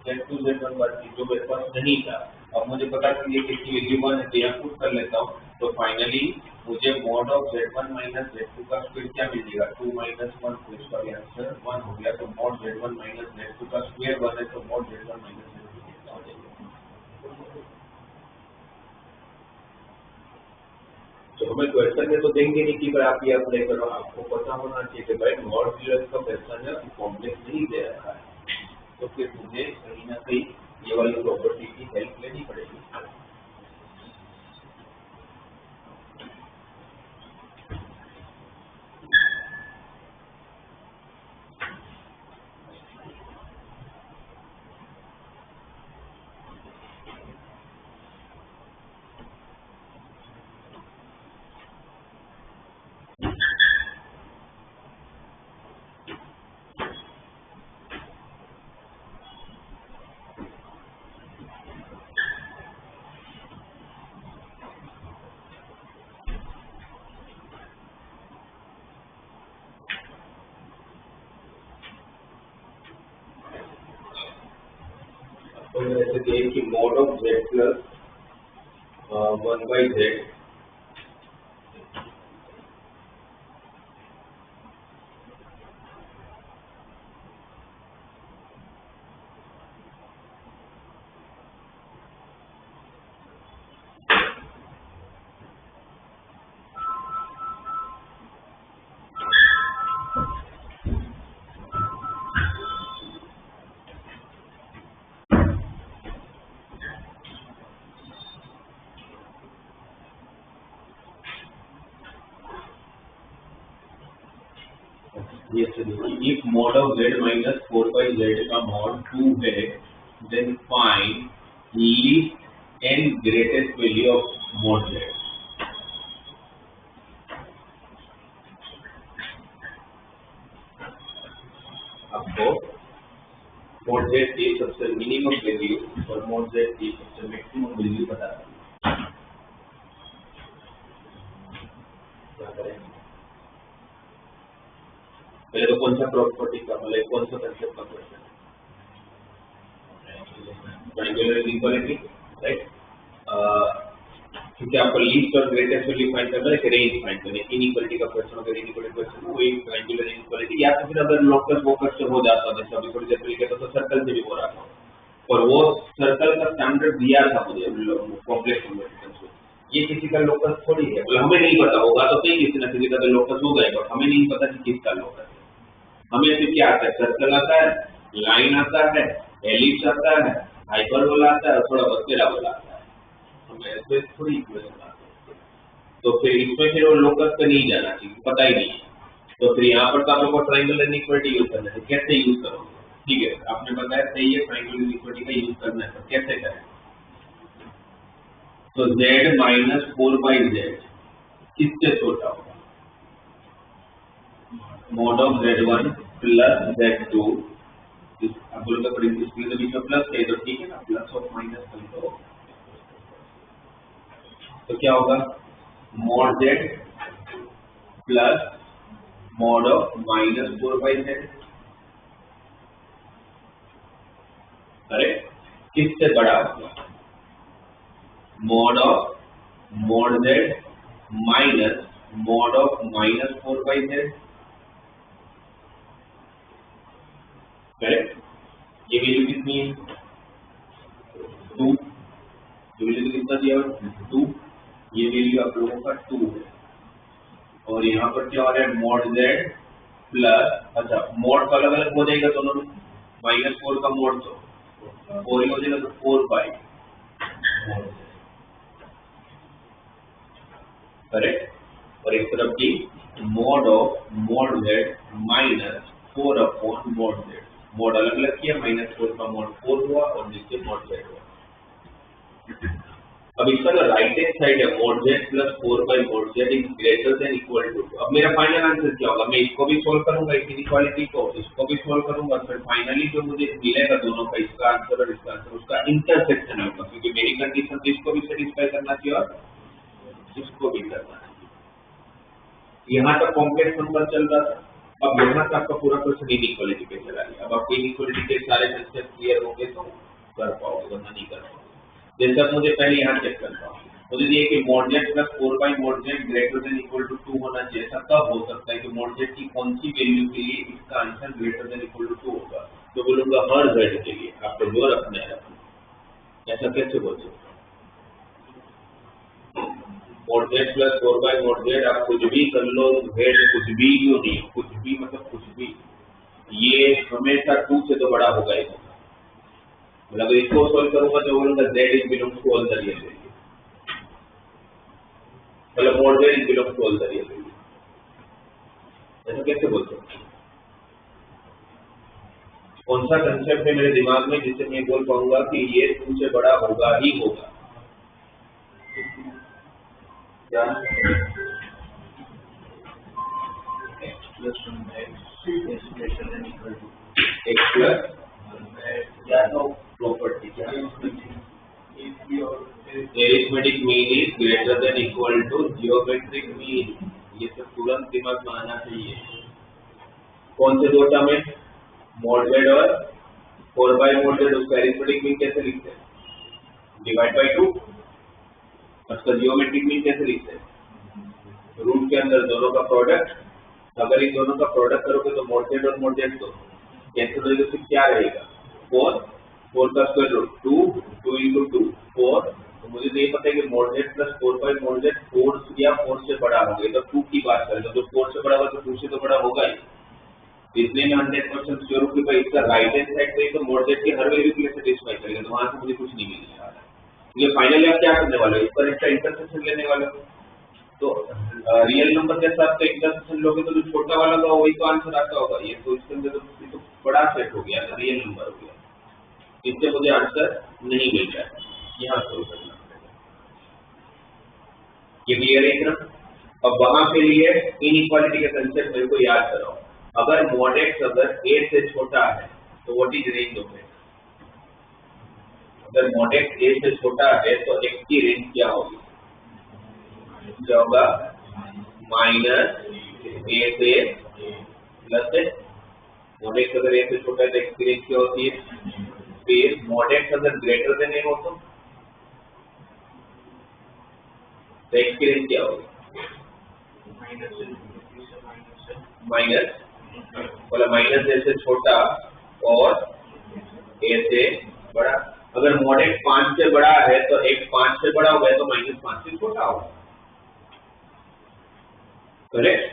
z2 z1 बार की, जो मेरे पास नहीं था। अब मुझे पता चल गया कि इसकी वैल्यू 1 है, तो यहाँ पुट कर लेता हूँ, तो फाइनली मुझे mod ऑफ z1 - z2 का स्क्वायर क्या मिल जाएगा, 2 - 1, तो इसका भी आंसर 1 हो गया। तो mod z1 - z2 का स्क्वायर 1 है, तो mod z1 - z2 कितना हो जाएगा। तो हमें क्वेश्चन में तो देंगे नहीं कि भाई आप ये अप्लाई करो, आपको पता होना चाहिए कि भाई मॉड्यूलस का क्वेश्चन है, कॉम्प्लेक्स नहीं दे रखा है, तो फिर मुझे कहीं ना कहीं ये वाली प्रॉपर्टी की हेल्प लेनी पड़ेगी। तो ऐसे दिए कि mod of z plus 1/z ये चलिए, if mod of z minus 4/z का mod 2 है, then find least and greatest value of mod z। आपको mod z की सबसे मिनिमम वैल्यू और mod z की सबसे मैक्सिमम वैल्यू पता है। क्या करें, पहले तो कौन सा प्रॉपर्टी का, मतलब कौन सा कंसेप्ट का क्वेश्चन, ट्रायंगुलर इनइक्वालिटी, राइट। क्योंकि आपको लीस्ट और ग्रेटेस्ट वैल्यू फाइंड करना है, रेंज फाइंड करना है। इनइक्वालिटी का क्वेश्चन अगर इनइक्वालिटी क्वेश्चन हो, एक ट्रायंगुलर इनइक्वालिटी, या तो फिर अगर लोकस वोकस से हो जाता, जैसे अभी थोड़ी देर पहले कहता तो सर्कल से भी हो रहा था, और वो सर्कल का स्टैंडर्ड दिया था मुझे कॉम्प्लेक्स नंबर। ये किसी का लोकस थोड़ी है, मतलब हमें नहीं पता, होगा तो सही किसी न किसी का तो लोकस हो गएगा, हमें नहीं पता कि किसका लोकस है। हमें फिर क्या आता है, सर्कल आता है, लाइन आता है, एलिप्स आता है, हाइपरबोला आता है, और थोड़ा बहुत पैराबोला आता है। हमें ऐसे थोड़ी इक्वेशन आते हैं, तो फिर इसमें फिर वो लोकस पे नहीं जाना चाहिए, पता ही नहीं है। तो फिर यहाँ पर तो आप लोग को ट्रायंगुलर इनइक्वालिटी यूज करना है, कैसे यूज करोगे, ठीक है, आपने बताया सही है, ट्रायंगुलर इनइक्वालिटी का यूज करना है, तो कैसे करें। तो z माइनस 4/z किससे छोटा होगा, mod of z1 plus z2, आप बोलोगे पर इसके बीच में प्लस है, तो ठीक है ना, प्लस और माइनस कर दो, तो क्या होगा, mod z plus mod of minus 4/z, correct, किससे बड़ा होगा, mod of mod z minus mod of minus 4/z, correct. ये वैल्यू कितनी है, 2, ये वैल्यू कितना दिया है 2, ये वैल्यू आप लोगों का 2 है, और यहाँ पर क्या हो रहा है, mod z प्लस, अच्छा mod का अलग अलग हो जाएगा दोनों में, -4 का mod तो 4 ही हो जाएगा, तो 4/, करेक्ट। और एक तरफ की mod of mod z minus 4 upon mod z, mod अलग अलग किया, -4 का mod 4 हुआ, और नीचे mod z हुआ। अब इसका जो राइट हैंड साइड है, mod z plus 4/mod z is greater than equal to, अब मेरा फाइनल आंसर क्या होगा, मैं इसको भी सोल्व करूंगा, इस इनइक्वालिटी को, इसको भी सोल्व करूंगा, फिर फाइनली जो मुझे मिलेगा दोनों का, इसका आंसर और इसका आंसर, उसका इंटरसेक्शन होगा, क्योंकि मेरी कंडीशन तो इसको भी सेटिस्फाई करना चाहिए और इसको भी करना है। यहाँ तक कॉम्प्लेक्स नंबर चल रहा था, अब यहाँ तक आपका पूरा क्वेश्चन इनइक्वालिटी पे चला गया। अब आपको इनइक्वालिटी के सारे कंसेप्ट क्लियर होंगे तो कर पाओगे, वरना नहीं कर पाओगे। जैसे अब मुझे पहले यहाँ चेक करना होगा, मुझे ये कि mod z plus 4 by mod z greater than equal to 2 होना चाहिए। ऐसा कब हो सकता है कि mod z की कौन सी वैल्यू के लिए इसका answer greater than equal to 2 होगा? तो बोलूंगा हर z के लिए आपको जो रखना है रखना। ऐसा कैसे बोल सकते? mod z plus 4 by mod z आप कुछ भी कर लो, z कुछ भी क्यों नहीं, कुछ भी मतलब कुछ भी, ये हमेशा 2 से तो बड़ा होगा ही होगा। मतलब इसको सॉल्व करूंगा तो बोलूंगा z is belongs to all the real value, मतलब mod z is belongs to all the real value. ऐसा कैसे बोल सकते हैं? कौन सा कंसेप्ट है मेरे दिमाग में जिससे मैं बोल पाऊंगा कि ये 2 से बड़ा होगा ही होगा? क्या x प्लस या तो प्रॉपर्टी क्या arithmetic mean is greater than equal to geometric mean. ये सब तुरंत दिमाग में आना चाहिए। कौन से दो टर्म है? mod z और 4 बाई mod z, उसका एरिथमेटिक मीन कैसे लिखते हैं? Divide by 2। उसका जियोमेट्रिक मीन कैसे लिखते हैं? रूट के अंदर दोनों का प्रोडक्ट। अगर इन दोनों का प्रोडक्ट करोगे तो mod z और mod z तो कैंसिल हो जाएगा, फिर क्या रहेगा? 4 का स्क्वायर रूट 2 इंटू 2 4। तो मुझे तो ये पता है कि mod z plus 4 by mod z 4 या 4 से बड़ा होगा। तो 2 की बात करें तो 4 से बड़ा होगा तो 2 से तो बड़ा होगा ही। इसलिए मैं 100% श्योर हूँ कि भाई इसका राइट हैंड साइड पे तो mod z की हर वैल्यू के लिए सेटिस्फाई करेगा, तो वहां से मुझे कुछ नहीं मिलने वाला। ये फाइनली आप क्या करने वाले हो? इस पर इसका इंटरसेक्शन लेने वाले हो। तो रियल नंबर के साथ तो इंटरसेक्शन लोगे तो जो छोटा वाला होगा वही तो आंसर आता होगा। ये तो इसके अंदर तो बड़ा सेट हो गया, रियल नंबर हो गया, इससे मुझे आंसर नहीं मिल रहा है। यहाँ सोल्व करना पड़ेगा। ये क्लियर है इतना? अब वहां के लिए इनइक्वालिटी के कंसेप्ट मेरे को याद कराओ। अगर mod x अगर a से छोटा है तो what is range of x? अगर mod x a से छोटा है तो x की रेंज क्या होगी? क्या होगा? माइनस a से प्लस है। mod x अगर a से छोटा है तो x की रेंज क्या होती है? फिर mod x अगर ग्रेटर देन a हो तो x की रेंज क्या होगी? माइनस मतलब माइनस ए से छोटा और ए से बड़ा। अगर mod x 5 से बड़ा है तो x 5 से बड़ा होगा तो माइनस 5 से छोटा होगा। करेक्ट?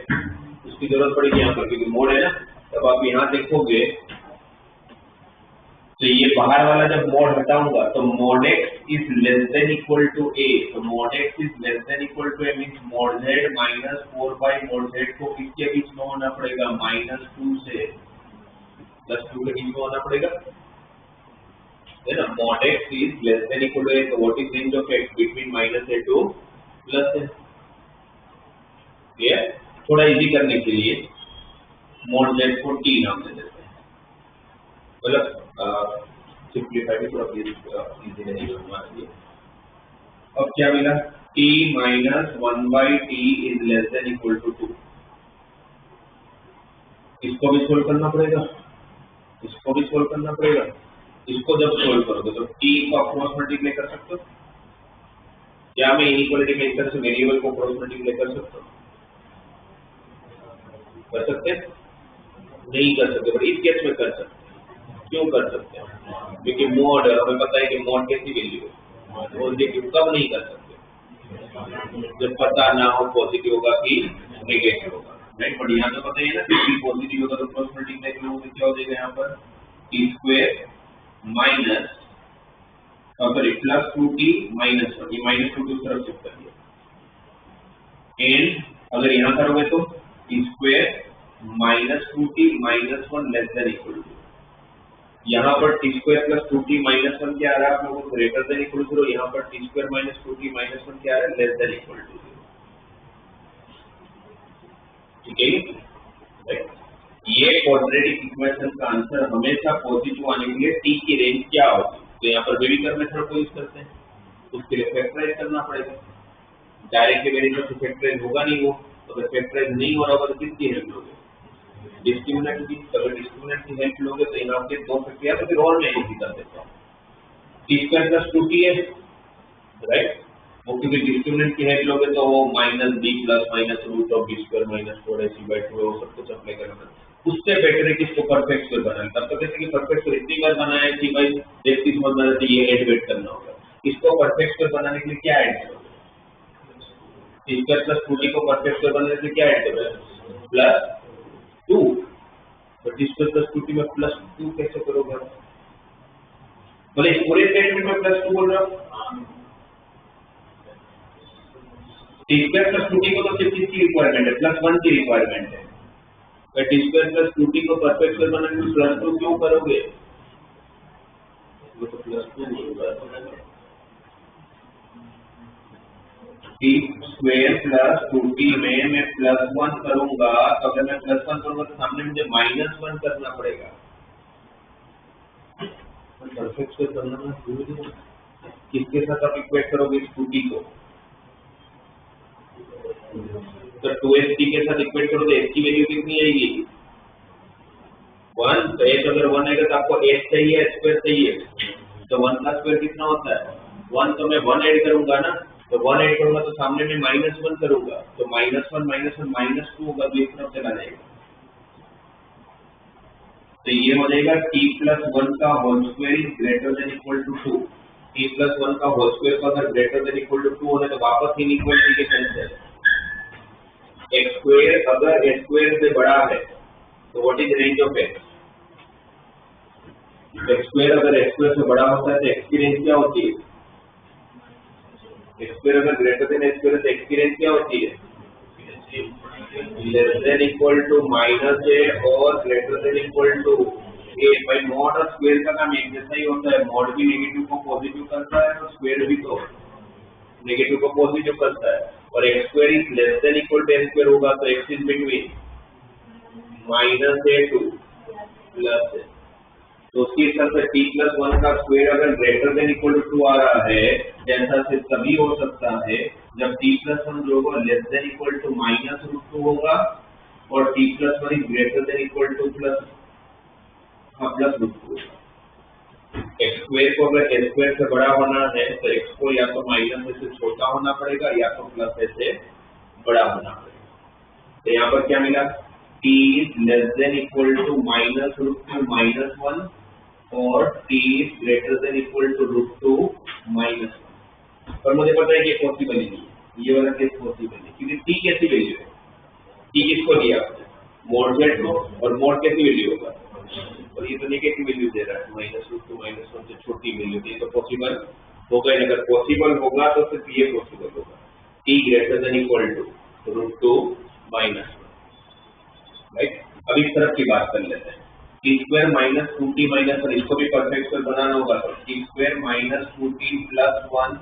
इसकी जरूरत पड़ेगी यहाँ पर क्योंकि मोड है ना। तब आप यहाँ देखोगे तो ये बाहर वाला जब मोड हटाऊंगा तो mod x is less than equal to a। तो mod x is less than equal to a means mod z minus 4 by mod z को किसके बीच में होना पड़ेगा? -2 से +2 के बीच में होना पड़ेगा, है ना। mod x is less than equal to a, तो what is range of x? Between -a to +a। Clear? थोड़ा इजी करने के लिए mod z को t नाम दे देते हैं, मतलब सिंप्लीफाई भी थोड़ा इजी रहेगा हमारे लिए। अब क्या मिला? t minus 1 by t is less than equal to 2। इसको भी सोल्व करना पड़ेगा, इसको भी सोल्व करना पड़ेगा। इसको जब सोल्व करोगे तो t को क्रॉस मल्टीप्लाई कर सकते हो। क्या मैं इनइक्वालिटी के अंदर से वेरिएबल को क्रॉस मल्टीप्लाई कर सकता हूँ? कर सकते हैं? नहीं कर सकते, बट इस केस में कर सकते हैं। क्यों कर सकते हैं? क्योंकि मोड हमें पता है कि मोड कैसी वैल्यू है। और देखिए कब नहीं कर सकते? जब पता ना हो पॉजिटिव होगा कि नेगेटिव होगा, राइट। बट यहाँ तो पता ही है ना कि पॉजिटिव होगा तो क्रॉस मल्टीप्लाई करोगे क्या हो जाएगा? यहाँ पर T square minus sorry plus 2t minus 1, ये -2 की तरफ शिफ्ट कर दिया। एंड अगर यहाँ करोगे तो t square minus 2t minus 1 less than equal to. यहाँ पर T square plus 2t minus 1 क्या आ रहा है आप लोगों को? Greater than equal to. यहाँ पर T square minus 2t minus 1 क्या आ रहा है? Less than equal to. ठीक है? ये क्वाड्रेटिक इक्वेशन का आंसर हमेशा पॉजिटिव आने के लिए t की रेंज क्या होगी? तो यहाँ पर बेबीकर मेथड को यूज करते हैं, उसके लिए फैक्टराइज करना पड़ेगा। डायरेक्टली मेरे पास फैक्टराइज होगा नहीं वो, तो अगर फैक्टराइज नहीं हो रहा होगा तो किसकी हेल्प लोगे? डिस्क्रिमिनेंट की। अगर डिस्क्रिमिनेंट की हेल्प लोगे तो यहाँ पे 2 फैक्टर तो फिर और मैं इजी कर देता हूँ। टी स्क्वायर प्लस 2t है, राइट? वो क्योंकि डिस्क्रिमिनेंट की हेल्प लोगे तो वो minus b plus minus root of b square minus 4ac/2 वो सब कुछ अप्लाई करना। उससे बेटर है कि इसको परफेक्ट स्क्वायर बनाना। तब तो कहते हैं कि परफेक्ट स्क्वायर इतनी बार बनाया है कि भाई देखती समझ में आती है, ये ऐड वेट करना होगा। इसको परफेक्ट स्क्वायर बनाने के लिए क्या ऐड करोगे? टी स्क्वायर प्लस 2t को परफेक्ट स्क्वायर बनाने के लिए क्या ऐड करोगे? प्लस 2। तो टी स्क्वायर प्लस 2t में प्लस 2 कैसे करोगे? बोले इस पूरे स्टेटमेंट में प्लस 2 बोल रहा हूँ। टी स्क्वायर प्लस 2t को तो सिर्फ किसकी रिक्वायरमेंट है? प्लस 1 की रिक्वायरमेंट है। तो टी स्क्वायर प्लस 2t को परफेक्ट स्क्वायर बनाने के लिए प्लस 2 क्यों करोगे? वो तो प्लस 2 होगा। टी स्क्वायर प्लस 2t में मैं प्लस 1 करूंगा, तो अगर मैं प्लस 1 करूंगा तो सामने मुझे माइनस 1 करना पड़ेगा। परफेक्ट स्क्वायर बनाना जरूरी है। किसके साथ आप इक्वेट करोगे इस 2t को? तो 2st के साथ इक्वेट करो तो s की वैल्यू कितनी आएगी? 1। तो s अगर 1 आएगा तो आपको s चाहिए, s स्क्वायर चाहिए। तो 1 का स्क्वायर कितना होता है? 1। तो मैं 1 ऐड करूंगा ना, तो 1 ऐड करूंगा तो सामने में -1 करूंगा, तो -1 -2 होगा, तो एक तरफ चला जाएगा। तो ये हो जाएगा t + 1 का whole square is greater than equal to 2। t + 1 का होल स्क्वायर को अगर ग्रेटर देन इक्वल टू 2 होने तो वापस इनइक्वालिटी के सेंस है। x स्क्वायर अगर s स्क्वायर से बड़ा है तो what is range of x? x square अगर x स्क्वायर से बड़ा होता है तो x की रेंज क्या होती है? x स्क्वायर अगर ग्रेटर देन s स्क्वायर तो x की रेंज क्या होती है? Less than equal to -a और greater than equal to a। भाई मॉड और स्क्वायर का काम एक जैसा ही होता है। मॉड भी नेगेटिव को पॉजिटिव करता है और स्क्वायर भी तो नेगेटिव को पॉजिटिव करता है। और x square is less than equal to s square होगा तो x is between -a to plus a। तो उसके हिसाब से t + 1 का स्क्वायर अगर ग्रेटर देन इक्वल टू 2 आ रहा है, जैसा से तभी हो सकता है जब t + 1 जो होगा लेस देन इक्वल टू -√2 होगा और t + 1 is greater than equal two plus √2 होगा। x स्क्वायर को अगर s स्क्वायर से बड़ा होना है तो x को या तो माइनस से छोटा होना पड़ेगा या तो प्लस से बड़ा होना पड़ेगा। तो यहाँ पर क्या मिला? t is less than equal to -√2 -1 और t is greater than equal to √2 -1। पर मुझे पता है कि पॉसिबल ही नहीं है, ये वाला केस पॉसिबल है क्योंकि t कैसी वैल्यू है? t किसको दिया आपने? मॉड z को, और मॉड कैसी वैल्यू होगा? और ये तो नेगेटिव वैल्यू दे रहा है, -√2 -1 से छोटी वैल्यू दी, तो पॉसिबल होगा ही। अगर पॉसिबल होगा तो सिर्फ ये पॉसिबल होगा, t greater than equal to √2 -1, right? अब इस तरफ की बात कर लेते हैं। t स्क्वायर -2t -1, इसको भी परफेक्ट स्क्वायर बनाना होगा तो t स्क्वायर -2t + 1,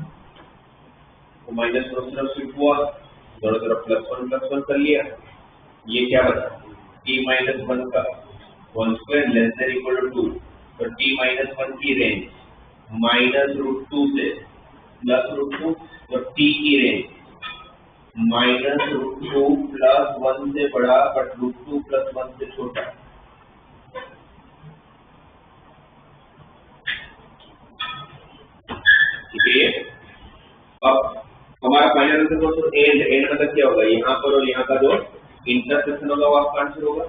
तो माइनस दोनों तरफ शिफ्ट हुआ, दोनों तरफ +1 कर लिया। ये क्या बना? t - 1 का whole square less than equal to 2। तो t - 1 की रेंज -√2 से +√2, तो t की रेंज -√2 + 1 से बड़ा बट √2 + 1 से छोटा। ठीक है। अब हमारा फाइनल आंसर दोस्तों एंड मतलब क्या होगा? यहाँ पर और यहाँ का जो इंटरसेक्शन होगा वो आपका आंसर होगा।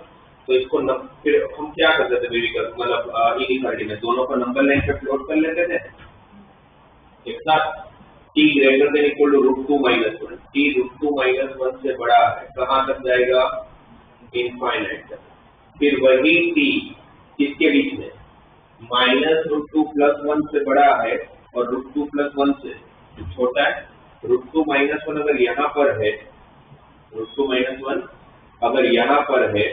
तो इसको फिर हम क्या करते थे बेबी, मतलब इनइक्वालिटी में दोनों को नंबर लाइन पे प्लॉट कर लेते थे एक साथ। t greater than equal to √2 - 1, t √2 - 1 से बड़ा है, कहाँ तक जाएगा? इनफाइनाइट तक। फिर वही t किसके बीच में? -√2 + 1 से बड़ा है और √2 + 1 से छोटा है। √2 - 1 अगर यहाँ पर है, √2 - 1 अगर यहाँ पर है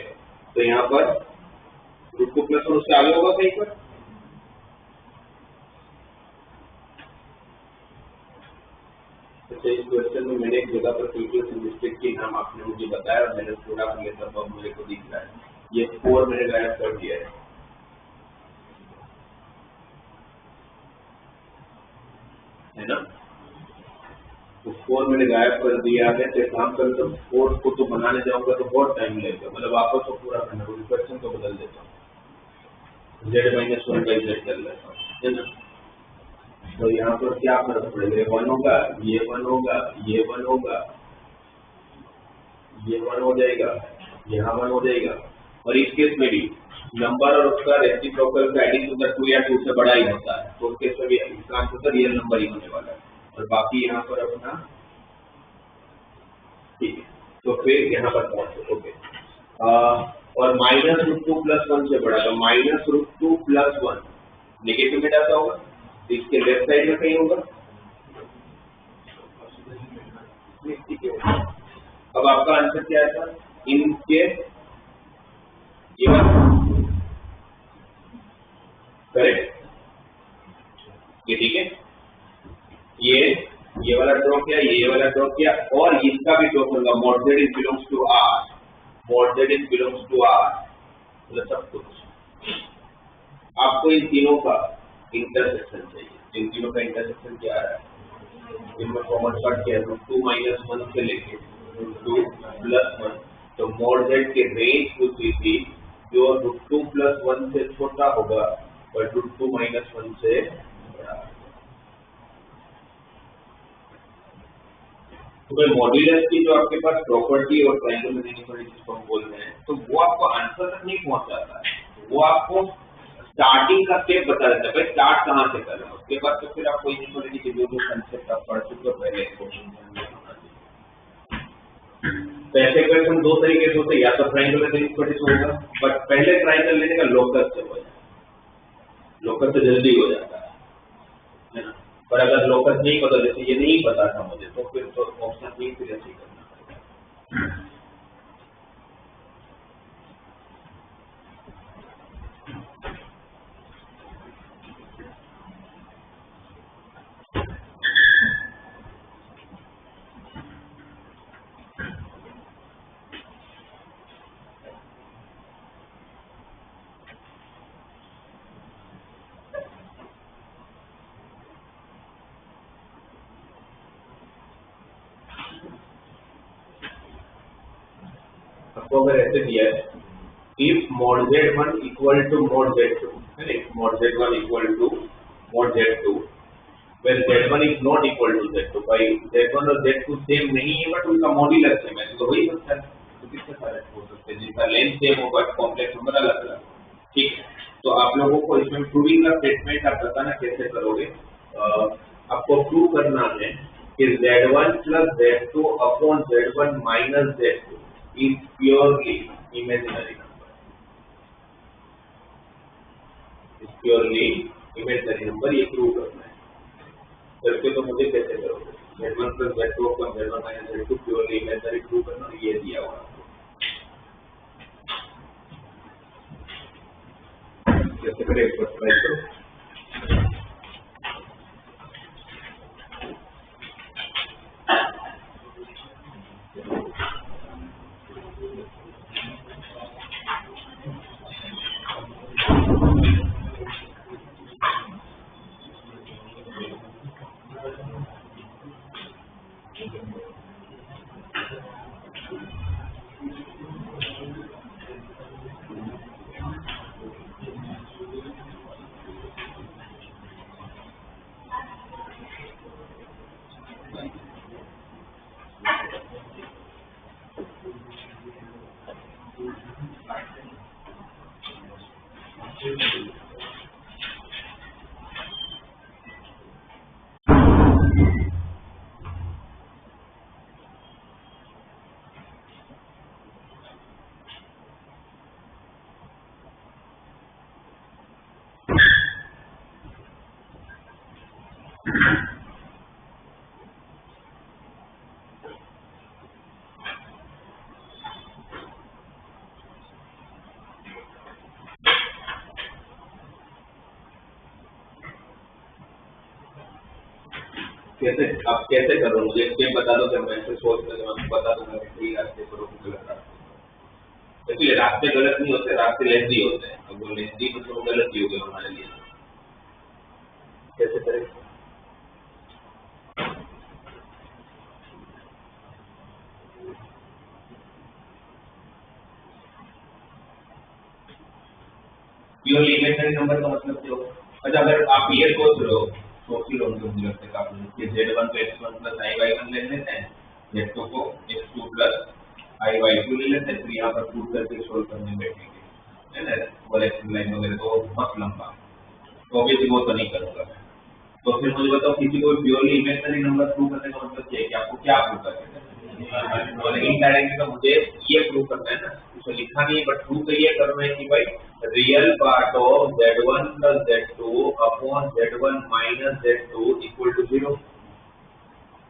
तो यहाँ पर √2 + 1 उससे आगे होगा कहीं पर? अच्छा, इस क्वेश्चन में मैंने एक जगह पर कैलकुलेशन मिस्टेक की नाम आपने मुझे बताया और मैंने थोड़ा पहले तब अब मेरे को दिख रहा है, ये 4 मैंने गायब कर दिया है ना? तो 4 मैंने गायब कर दिया है, तो काम कर तो 4 को तो बनाने जाऊंगा तो बहुत टाइम लगेगा, मतलब वापस को पूरा करना होगा, क्वेश्चन तो बदल देता हूँ, z माइनस 1 बाई z कर लेता हूँ, है ना। तो यहाँ पर क्या फर्क पड़ेगा, ये 1 होगा, ये 1 होगा, ये 1 होगा, ये 1 हो जाएगा, यहाँ 1 हो जाएगा, और इस केस में भी नंबर और उसका रेसिप्रोकल का एडिशन तो 2 या 2 से बड़ा ही होता है, तो उस केस में भी इसका आंसर तो रियल नंबर ही होने वाला है, और बाकी यहाँ पर अपना ठीक है। तो फिर यहाँ पर पहुंचो, ओके, और माइनस रूट 2 प्लस 1 से बड़ा, तो माइनस रूट 2 प्लस 1 नेगेटिव में जाता होगा, तो इसके लेफ्ट साइड में कहीं होगा, ठीक है। अब आपका आंसर क्या है सर, इनके करेक्ट, ये ठीक है, ये वाला ड्रॉ किया, ये वाला ड्रॉ किया, और इसका भी ड्रॉ करूंगा, mod z is belongs to R, mod z is belongs to R, मतलब सब कुछ। आपको इन तीनों का इंटरसेक्शन चाहिए, इन तीनों का इंटरसेक्शन क्या आ रहा है, इनमें कॉमन शॉर्ट क्या है, √2 माइनस 1 से लेके √2 प्लस 1, तो mod z के रेंज पूछ रही थी, जो √2 प्लस 1 से छोटा होगा और √2 माइनस 1 से बड़ा। तो मॉड्यूलस की जो आपके पास प्रॉपर्टी और ट्रायंगल में देनी पड़ेगी, जिसको हम बोल रहे हैं, तो वो आपको आंसर तक नहीं पहुंचाता है, वो आपको स्टार्टिंग का स्टेप बता देता है, भाई स्टार्ट कहाँ से करना है, उसके बाद तो फिर आपको इनइक्वालिटी के जो कंसेप्ट आप पढ़ चुके हो पहले, तो ऐसे क्वेश्चन दो तरीके से होते हैं, या तो ट्रायंगल में इनइक्वालिटी से होगा, बट पहले ट्रायंगल लेने का लोकस से हो जाए, लोकस से जल्दी हो जाता है ना। पर अगर लोकस नहीं पता, जैसे ये नहीं पता था मुझे, तो फिर तो ऑप्शन बी फिर ऐसे करना पड़ेगा। आपको अगर ऐसे दिया है, if mod z1 equal to mod z2, है ना, if mod z1 equal to mod z2, where z1 is not equal to z2, भाई z1 और z2 सेम नहीं है, बट उनका मॉड्यूलस सेम है, तो वही सकता है, तो कितने सारे हो सकते हैं जिनका लेंथ सेम होगा, कॉम्प्लेक्स नंबर अलग अलग, ठीक है। तो आप लोगों को इसमें प्रूविंग का स्टेटमेंट आप बताना कैसे करोगे, आपको प्रूव करना है कि z1 plus z2 upon z1 minus z2 is purely imaginary number, is purely imaginary number, ये प्रूव करना है। करके तो मुझे कैसे करोगे, z1 plus z2 upon z1 minus z2 purely imaginary prove करना, ये दिया हुआ आपको, कैसे करें एक बार ट्राई करो। कैसे आप कैसे कर रहे हो, मुझे स्टेप बता दो, जब मैं ऐसे सोच कर मैं बता दूंगा कि सही रास्ते पर हो गलत रास्ते। इसलिए रास्ते गलत नहीं होते, रास्ते लेंदी होते हैं, अब वो लेंदी तो वो गलत ही हो गया हमारे लिए। कैसे करें, प्योरली इमेजिनरी नंबर का मतलब क्या होगा? अच्छा, अगर आप ये सोच रहे हो, सोच ही लो मुझे लगता है काफी, कि z1 को x1 प्लस iy1 ले लेते हैं, z2 को x2 प्लस iy2 ले लेते हैं, फिर यहाँ पर प्रूव करके सोल्व करने बैठेंगे, है ना, और एक्शन लाइन वगैरह तो बहुत लंबा, तो ऑब्वियसली वो तो नहीं करूँगा। तो फिर मुझे बताओ, किसी को प्योरली इमेजिनरी नंबर प्रूव करने का मतलब क्या है कि आपको क्या प्रूव करना है? इनडायरेक्टली तो मुझे ये प्रूव करना है ना, उसे लिखा नहीं है, बट प्रूव तो ये करना है कि भाई real part of z1 plus z2 upon z1 minus z2 equal to 0,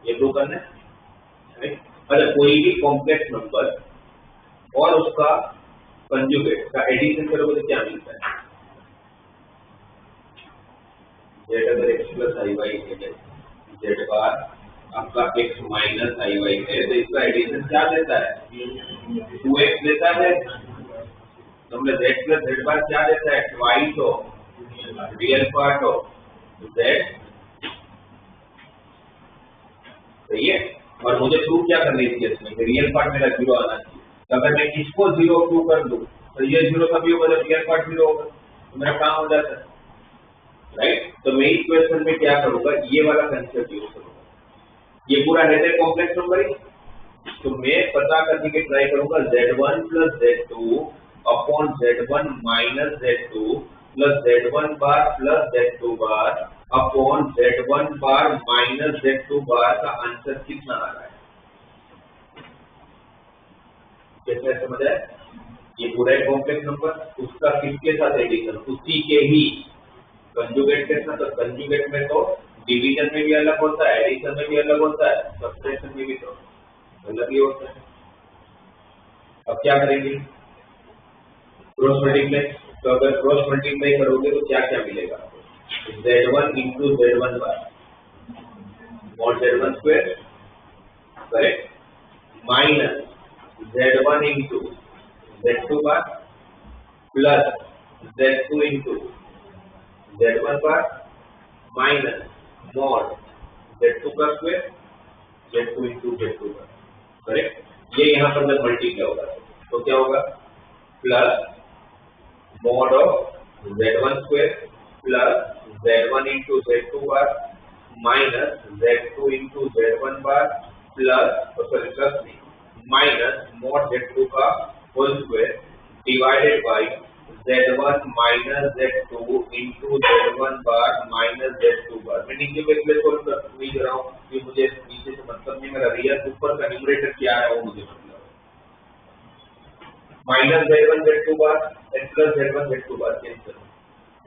ये प्रूव करना है, राइट? अच्छा, कोई भी कॉम्प्लेक्स नंबर और उसका कंजुगेट का एडिशन करोगे तो क्या मिलता है? z अगर x प्लस iy है, z बार आपका x माइनस iy है, तो इसका एडिशन क्या देता है? 2x देता है। तो हमने z प्लस z बार क्या देता है? Twice of real part of z, सही है। और मुझे प्रूव क्या करनी थी इसमें? रियल पार्ट मेरा 0 आना चाहिए। तो अगर मैं इसको 0 प्रूव कर दूं तो ये 0 कभी होगा जब रियल पार्ट 0 होगा, तो मेरा काम हो जाता है, राइट? तो मैं इस क्वेश्चन में क्या करूंगा, ये वाला कंसेप्ट यूज करूंगा। ये पूरा है कॉम्प्लेक्स नंबर ही, तो मैं पता करने की ट्राई करूंगा z1 plus z2 upon z1 minus z2 plus z1 bar plus z2 bar upon z1 bar minus z2 bar का आंसर कितना आ रहा है? कैसे समझ आया? ये पूरा एक कॉम्प्लेक्स नंबर, उसका किसके साथ एडिशन? उसी के ही कंजुगेट के साथ। तो कंजुगेट में तो डिवीजन में भी अलग होता है, एडिशन में भी अलग होता है, सब्ट्रैक्शन में भी तो अलग ही होता है। अब क्या करेंगे? Cross multiply. तो अगर क्रॉस मल्टीप्लाई करोगे तो क्या क्या मिलेगा? z1 इंटू z1 बार और z1 square, correct, minus z1 into z2 बार plus z2 into z1 bar minus mod z2 का स्क्वायर z2 इंटू z2 बार, करेक्ट। ये यहाँ पर जब मल्टीप्लाई होगा तो क्या होगा? Plus mod of z1 square plus z1 into z2 bar minus z2 into z1 bar plus plus minus mod z2 का whole square divided by z1 minus z2 into z1 bar minus z2 bar. मैं नीचे पे प्लेस कर रहा हूँ कि मुझे नीचे से मतलब नहीं, मेरा रियल ऊपर का न्यूमरेटर क्या है वो मुझे मतलब माइनस z1 z2 बार प्लस z1 z2 बार cancel,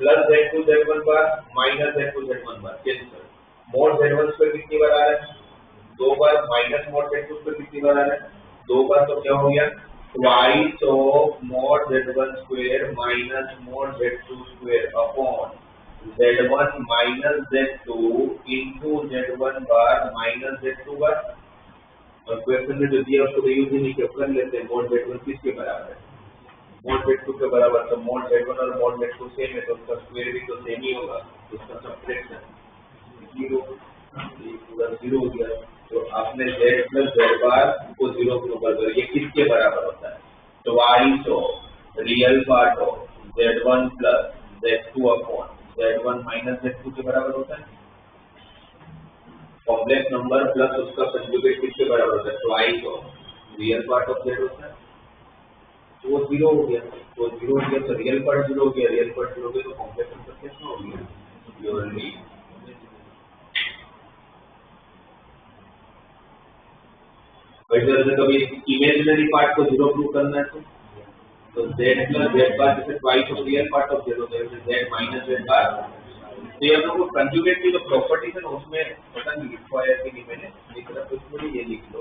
plus z2 z1 bar minus z2 z1 बार कैंसिल, मॉड z1 स्क्वायर कितनी बार आ रहा है? 2 बार, माइनस मॉड z2 स्क्वायर कितनी बार आ रहा है? 2 बार, तो क्या हो गया? Twice of mod z1 square minus mod z2 square upon z1 minus z2 into z1 bar minus z2 बार। और क्वेश्चन में जो दिया उसको यूज ही नहीं किया, कर लेते हैं। मॉड z1 किसके बराबर है? मॉड z2 के बराबर। तो मॉड z1 और मॉड z2 सेम है तो उसका स्क्वायर भी तो सेम ही होगा, उसका सब्ट्रैक्शन 0, ये पूरा 0 हो गया। तो आपने z प्लस z बार को 0 के ऊपर कर, ये किसके बराबर होता है? Twice of real part of z1 plus z2 upon z1 minus z2 के बराबर होता है। कॉम्प्लेक्स नंबर प्लस उसका कंजुगेट किसके बराबर होता है? Twice of real part of z होता है। तो वो 0 हो गया, तो 0 हो गया तो रियल पार्ट 0 हो गया, रियल पार्ट 0 हो गया तो कॉम्प्लेक्स नंबर कैसे हो गया? प्योरली वैसे कभी इमेजिनरी पार्ट को 0 प्रूव करना है तो z प्लस z बार जैसे twice of real part of z होता है, z माइनस z बार। तो ये हम लोग को कंजुगेट की जो प्रॉपर्टीज है ना उसमें पता नहीं लिखा है कि नहीं, मैंने लिख रहा तो इसमें ये लिख लो,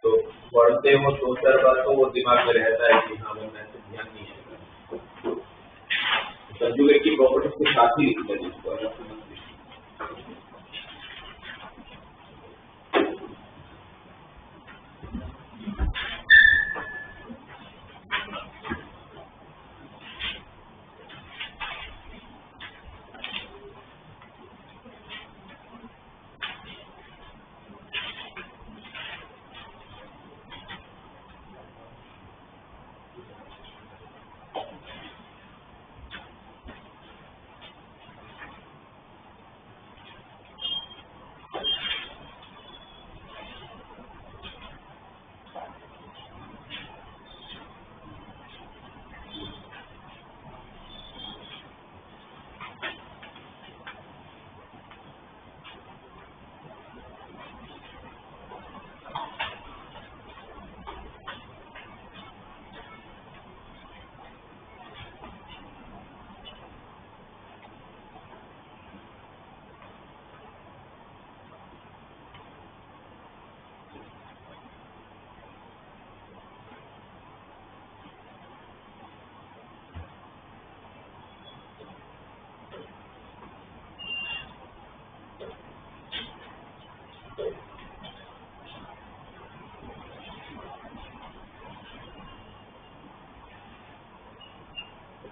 तो पढ़ते हो 2-4 बार तो वो दिमाग में रहता है कि हाँ मैं ध्यान नहीं है। कंजुगेट की प्रॉपर्टीज के साथ ही लिखते हैं इसको।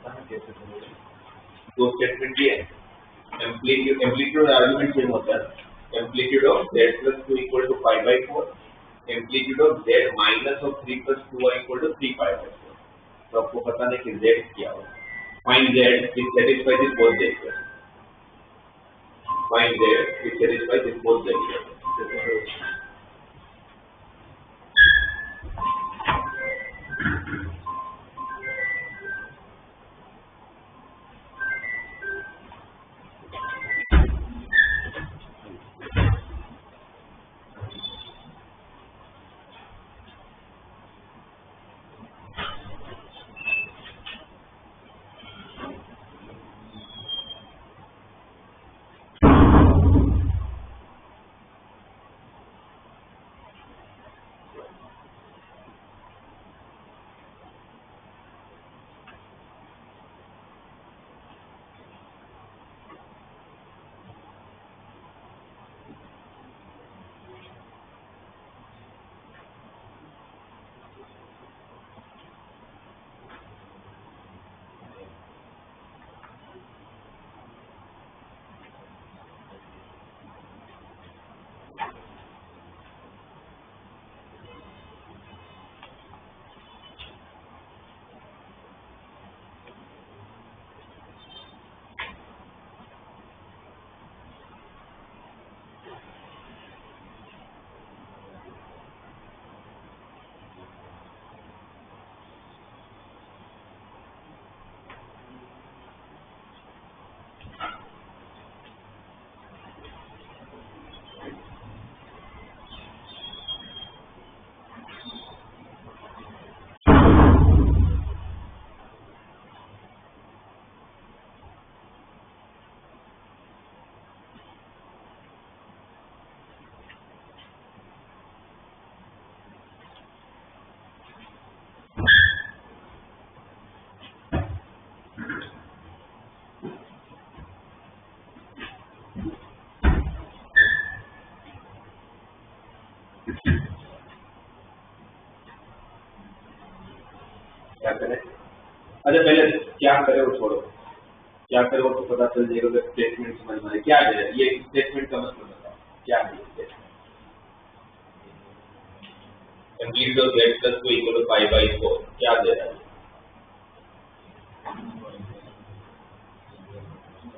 कैसे करेंगे? दो स्टेटमेंट ये है, एम्पलीट्यूड आर्गुमेंट सेम होता है, amplitude of z plus 2 equal to pi by 4, amplitude of z minus of 3 plus 2y equal to 3 pi by 4. तो आपको पता नहीं कि z क्या होगा. Find z which satisfies this both z equation. Find z which satisfies this both z equation. क्या करें? अच्छा पहले क्या करें वो छोड़ो, क्या करें वो तो पता चल जाएगा. स्टेटमेंट समझ में क्या है ये स्टेटमेंट का मतलब बताओ क्या है statement. Amplitude of z plus 2 equal to pi by 4 क्या दे रहा है?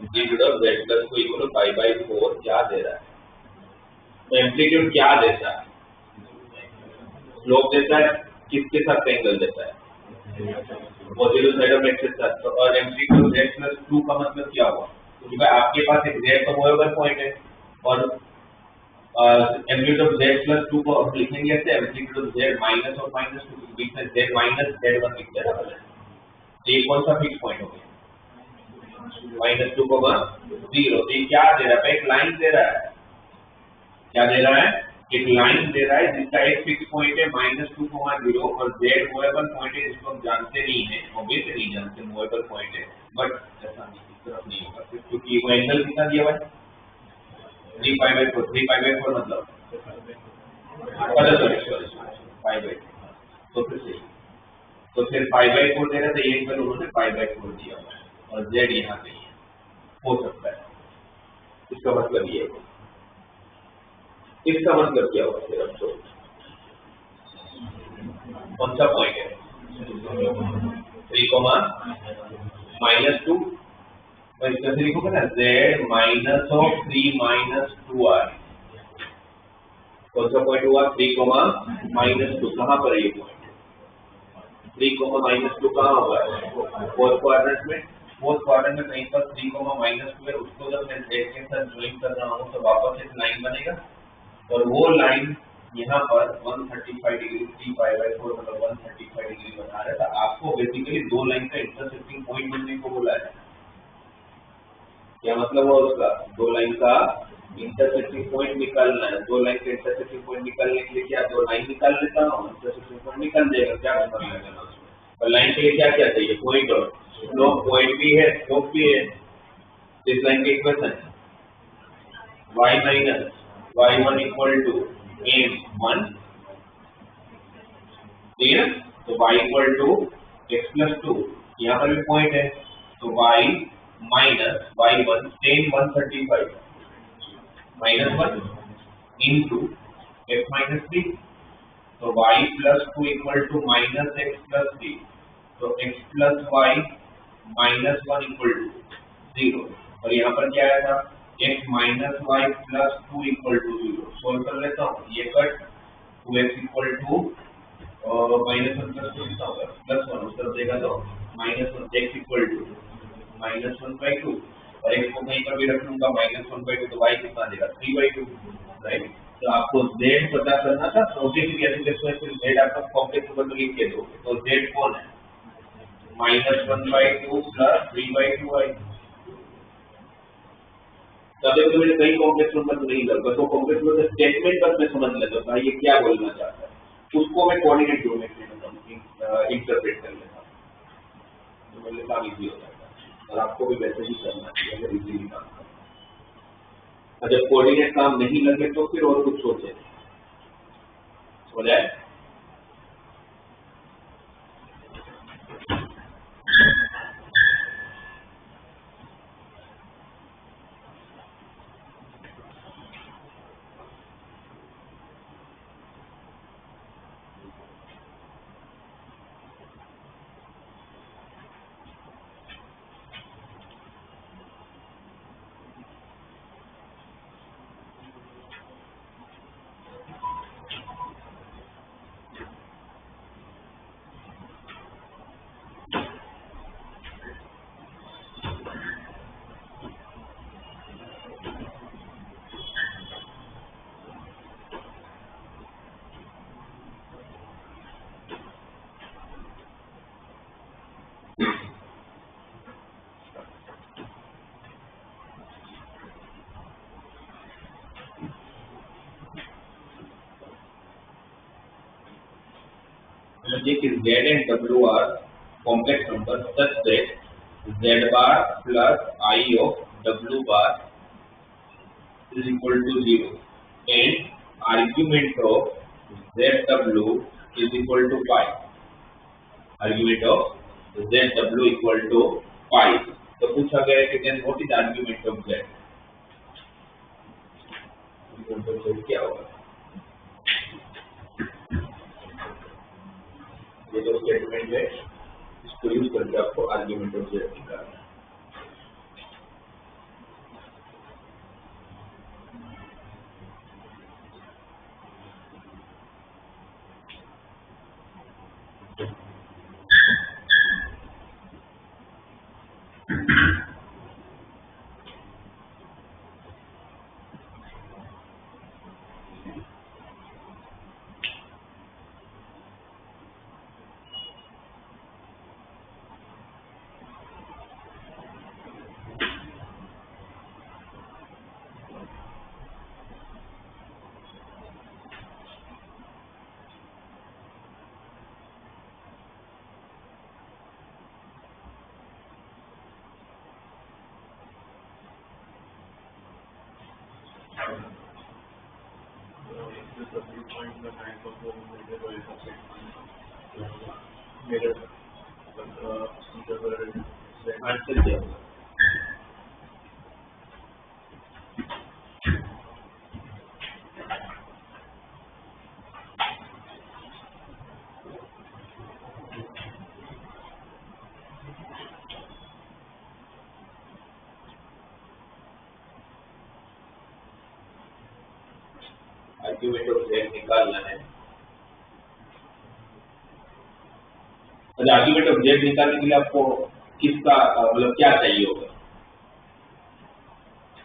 Amplitude of z plus 2 equal to pi by 4 क्या दे रहा है? तो एम्पलीट्यूड क्या देता है? स्लोप देता है, किसके साथ एंगल देता है? पॉजिटिव साइड ऑफ एक्स के साथ. और एम्पलीट्यूड z plus 2 का मतलब क्या हुआ? क्योंकि आपके पास एक z तो मूवेबल पॉइंट है और एम्पलीट्यूड ऑफ z plus 2 को आप लिखेंगे ऐसे एम्पलीट्यूड ऑफ z minus और minus 2 के बीच में z minus z1 लिख दे रहा है. ये कौन सा फिक्स पॉइंट हो गया? -2, 0. ये क्या दे रहा है? एक लाइन दे रहा है. क्या दे रहा है? एक लाइन दे रहा है जिसका एक फिक्स पॉइंट है -2, 0 और z मूवेबल पॉइंट है जिसको हम जानते नहीं है, ऑब्वियसली नहीं जानते मूवेबल पॉइंट है, बट ऐसा नहीं इस तरफ नहीं होगा क्योंकि वो एंगल कितना दिया हुआ है 3 pi by 4. 3 pi by 4 मतलब सॉरी pi by 4. तो फिर सही, तो फिर pi by 4 दे रहा था, ये एंगल उन्होंने pi by 4 दिया हुआ है और z यहाँ पे हो सकता है. इसका मतलब ये है. इसका मतलब क्या हुआ? फिर अब तो कौन सा पॉइंट है? 3, -2. तो इसका से लिखोगे ना z minus of 3 minus 2r. कौन सा पॉइंट हुआ? 3, -2. कहाँ पर है ये पॉइंट? 3, -2 कहाँ होगा? फोर्थ क्वाड्रेंट में. फोर्थ क्वाड्रेंट में कहीं पर 3, -2 है. उसको जब मैं z के साथ ज्वाइन कर रहा हूँ तो वापस एक लाइन बनेगा और वो लाइन यहाँ पर 135 डिग्री 3 pi by 4 मतलब 135 डिग्री बना रहा है. तो आपको बेसिकली दो लाइन का इंटरसेक्टिंग पॉइंट बनने को बोला है. क्या मतलब हुआ उसका? दो लाइन का इंटरसेक्टिंग पॉइंट निकालना है. दो लाइन का इंटरसेक्टिंग पॉइंट निकालने के लिए क्या दो लाइन निकाल लेता हूँ, इंटरसेक्टिंग पॉइंट निकल जाएगा. क्या मतलब लगेगा उसमें? और लाइन के लिए क्या क्या चाहिए? पॉइंट और स्लोप. पॉइंट भी है, स्लोप भी है. इस लाइन के equation y minus y1 equal to m1. ठीक है, तो y equal to x plus 2 यहाँ पर भी पॉइंट है, तो y minus y1 10 135 minus 1 into x minus 3, तो y plus 2 equal to minus x plus 3, तो x plus y minus 1 equal to 0, और यहाँ पर क्या आया था x minus Y plus 2 equal to 0। Solve कर लेता हूँ, ये cut 2x equal to minus 1 plus 2 कितना होगा प्लस 1, उत्तर देगा तो minus 1, x equal to minus 1/2, और x को कहीं पर भी रख लूंगा माइनस 1/2, तो y कितना देगा 3/2, राइट। तो आपको z पता करना था, ऑब्जेक्टिव एप्लीकेशन में z आपका कॉम्प्लेक्स नंबर तो लिख के दो, तो z कौन है माइनस 1/2 प्लस 3/2y। तभी तो मैंने कई कॉम्प्लेक्स नंबर तो नहीं लगा, तो कॉम्प्लेक्स नंबर स्टेटमेंट बस मैं समझ लेता था ये क्या बोलना चाहता है, उसको मैं कोऑर्डिनेट ज्योमेट्री में इंटरप्रेट कर लेता हूँ, तो मेरे काम इजी हो जाता है, और आपको भी वैसे ही करना चाहिए अगर इजीली काम करना। जब कोऑर्डिनेट काम नहीं लगे तो फिर और कुछ सोचे, हो जाए। समझिए कि z and w are complex numbers such that z bar plus I of w bar is equal to 0 and argument of zw is equal to pi. Argument of zw equal to pi. तो पूछा गया है कि then what is argument of z? क्या होगा? ये जो स्टेटमेंट है इसको यूज करके आपको आर्ग्यूमेंट ऑफ z निकालना है। आर्ग्यूमेंट ऑफ z निकालना है। और आर्ग्यूमेंट ऑफ z निकालने के लिए आपको किसका मतलब क्या चाहिए होगा?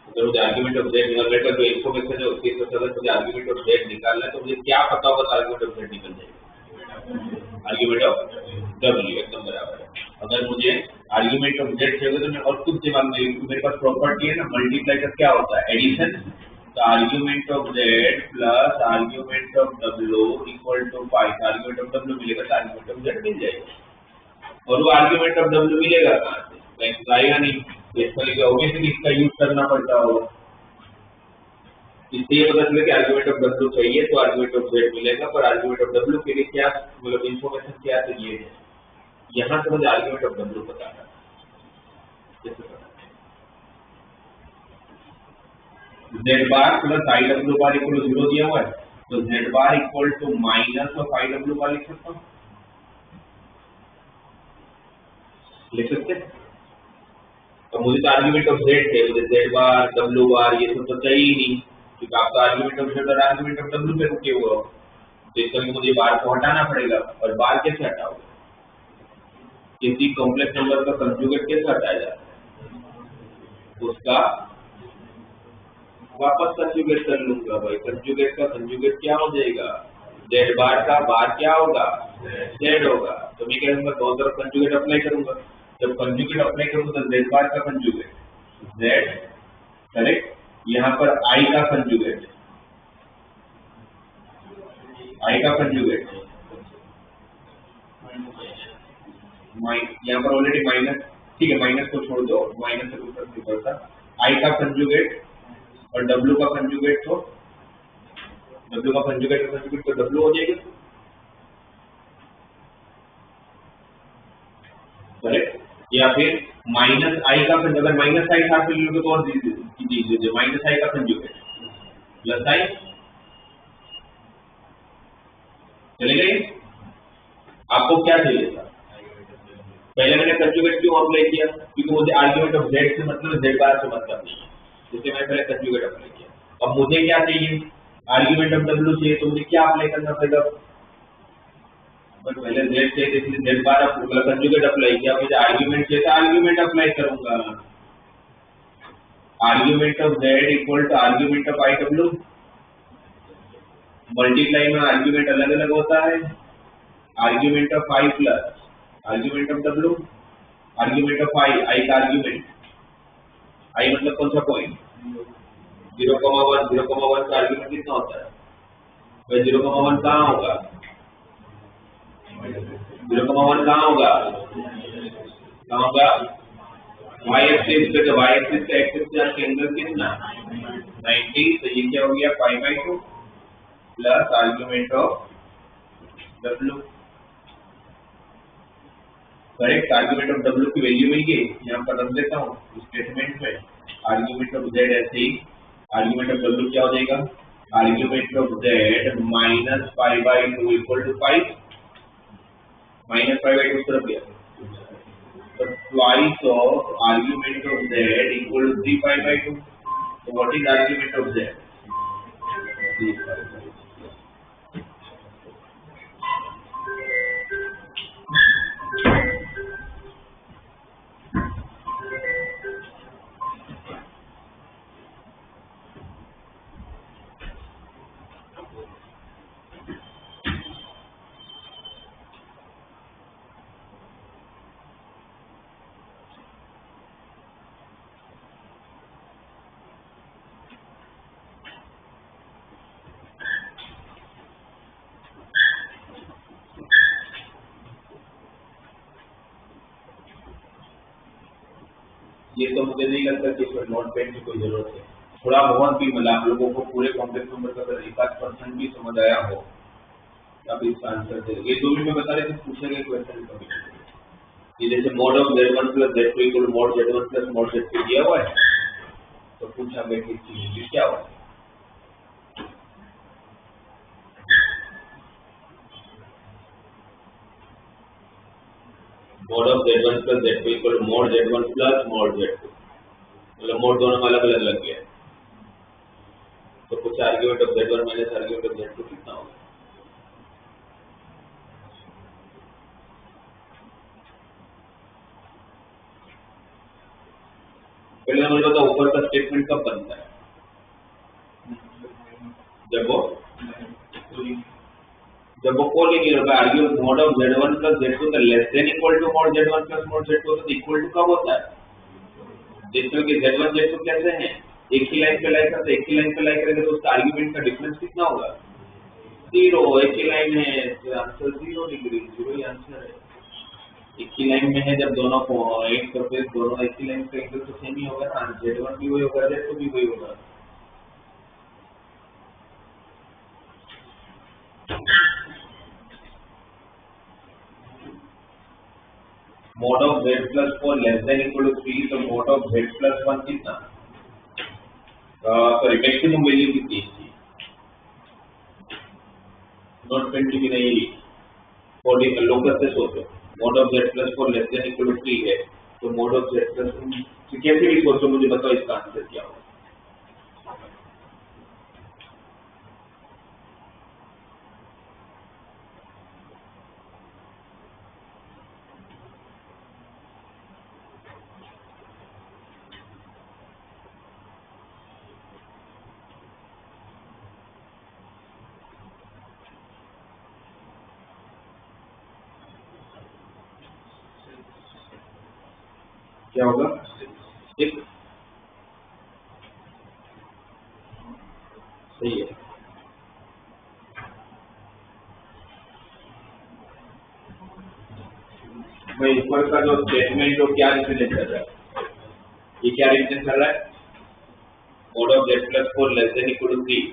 अगर मुझे आर्ग्यूमेंट ऑफ z निकालने का जो इन्फॉर्मेशन है उसके हिसाब से मुझे आर्ग्यूमेंट ऑफ z निकालना है, तो मुझे क्या पता होगा आर्ग्यूमेंट ऑफ z निकल जाएगा? आर्ग्यूमेंट ऑफ w एकदम बराबर है। अगर मुझे आर्ग्यूमेंट ऑफ z चाहिए तो मैं और कुछ दिमाग में मेरे पास प्रॉपर्टी है ना, मल्टीप्लाई का क्या होता है एडिशन, तो argument of z plus argument of w equal to 5, argument of w मिलेगा तो आर्ग्यूमेंट ऑफ z मिल जाएगा। और वो आर्ग्यूमेंट ऑफ w मिलेगा कहाँ से? बैंक आएगा नहीं, इसका लिए ऑब्वियसली इसका यूज करना पड़ता होगा। इससे ये पता चले कि आर्ग्यूमेंट ऑफ w चाहिए तो आर्ग्यूमेंट ऑफ z मिलेगा, पर आर्ग्यूमेंट ऑफ w के लिए क्या मतलब इन्फॉर्मेशन क्या चाहिए है? यहाँ से मुझे आर्ग्यूमेंट ऑफ डब्ल्यू पता है, कैसे पता है? Z bar plus I W bar equal to 0 दिया हुआ है, तो Z bar equal to minus of I W bar लिख सकता हूँ, लिख सकते हैं। तो मुझे तो आर्ग्यूमेंट ऑफ जेड है, मुझे जेड बार डब्ल्यू बार ये सब तो चाहिए ही नहीं, क्योंकि आपका आर्ग्यूमेंट ऑफ जेड और आर्ग्यूमेंट ऑफ डब्ल्यू पे रुके हुए हो, तो इसका मुझे बार को हटाना पड़ेगा। और बार कैसे हटाओगे? किसी कॉम्प्लेक्स नंबर का कंजुगेट कैसे हटाया जाता है? उसका वापस कंजुगेट कर लूंगा भाई, कंजुगेट का कंजुगेट क्या हो जाएगा? जेड बार का बार क्या होगा? जेड होगा। तो मैं क्या करूंगा, दोनों तरफ कंजुगेट अप्लाई करूंगा। जब कंजुगेट अप्लाई करूंगा तो जेड बार का कंजुगेट जेड, करेक्ट। यहाँ पर आई का कंजुगेट, आई का कंजुगेट यहाँ पर ऑलरेडी माइनस, ठीक है माइनस को छोड़ दो, माइनस से कुछ फर्क नहीं पड़ता। आई का कंजुगेट और डब्ल्यू का कंजुगेट, तो डब्ल्यू का कंजुगेट तो डब्ल्यू हो जाएगा, करेक्ट। या फिर माइनस आई का कंजुगेट, अगर माइनस आई साथ में लोगे तो और दीजिए, माइनस आई का कंजुगेट प्लस आई, चलेगा ये? आपको क्या चाहिए था? पहले मैंने कंजुगेट क्यों अप्लाई किया? क्योंकि मुझे आर्ग्यूमेंट ऑफ जेड से मतलब जेड बार से मतलब नहीं, जिससे मैंने पहले कंजुगेट अप्लाई किया। अब मुझे क्या चाहिए? आर्ग्यूमेंट ऑफ डब्ल्यू चाहिए, तो मुझे क्या अप्लाई करना पड़ेगा? पहले जेड चाहिए, इसलिए जेड बार कंजुगेट अप्लाई किया। मुझे आर्ग्यूमेंट चाहिए तो आर्ग्यूमेंट अप्लाई करूंगा। Argument of Z equal to argument of I W, multiply में आर्ग्यूमेंट अलग अलग होता है। Argument of I plus argument of W, argument of I का आर्ग्यूमेंट, आई मतलब कौन सा पॉइंट? 0,1, 0,1 का आर्ग्यूमेंट कितना होता है? वह 0,1 कहाँ होगा? 0,1 कहाँ होगा? कहाँ होगा? y एक्सिस पे, तो y एक्सिस का एक्सिस का एंगल कितना? 90। तो ये क्या हो गया? 5/2 plus argument of w, correct. Argument of w की वैल्यू मिल गई, यहाँ पर रख देता हूँ स्टेटमेंट में। आर्ग्यूमेंट ऑफ z ऐसे ही, आर्ग्यूमेंट ऑफ w क्या हो जाएगा? Argument of z minus 5/2 equal to 5, minus 5/2 तरफ गया, तो twice of argument of z equal to 3/2। तो what is argument of z? 3/2। ये तो मुझे नहीं लगता कि इसमें नोट पेन की कोई जरूरत है। थोड़ा बहुत भी मतलब आप लोगों को पूरे कॉम्प्लेक्स नंबर का अगर 1% भी समझ आया हो तब इसका आंसर दे। ये जो भी मैं बता रहे थे पूछे गए क्वेश्चन कभी, ये जैसे mod of z1 plus z2 equal to mod z1 plus mod z2 दिया हुआ है, तो पूछा गया कि चीज क्या हुआ? Mod of z1 plus z2 equal to mod z1 plus mod z2, मतलब मोड दोनों में अलग अलग लग गया, तो कुछ argument of z1 minus argument of z2 कितना होगा? पहले मुझे बताओ ऊपर का स्टेटमेंट कब बनता है? जब वो खोलेंगे argue mod of z1 plus z2 का less than equal to mod z1 plus mod z2, तो इक्वल टू कब होता है? जिसमें कि z1 z2 कैसे हैं? एक ही लाइन पे लाइक करते, एक ही लाइन पे लाइक करेंगे तो उसका आर्ग्यूमेंट का डिफरेंस कितना होगा? 0। एक ही लाइन है तो आंसर 0 डिग्री, 0 ही आंसर है। एक ही लाइन में है जब दोनों को एक सरफेस दोनों एक ही लाइन पे एंगल तो सेम ही होगा ना, z1 भी वही होगा z2 भी वही होगा। Mod of z plus 4 less than equal to 3, तो मोड ऑफ z प्लस 1 कितना, सॉरी मैक्सिमम वैल्यू कितनी थी, नॉट 20 की नहीं, 40 लोकस से सोचो, mod of z plus 4 less than equal to 3 है, तो मोड ऑफ z प्लस 1 कैसे भी सोचो, मुझे बताओ इसका आंसर क्या होगा। क्या होगा 6, सही है। मैं ऊपर का जो स्टेटमेंट जो क्या रिप्रेजेंट कर रहा है, ये क्या रिप्रेजेंट कर रहा है, mod of z plus 4 less than equal to 3,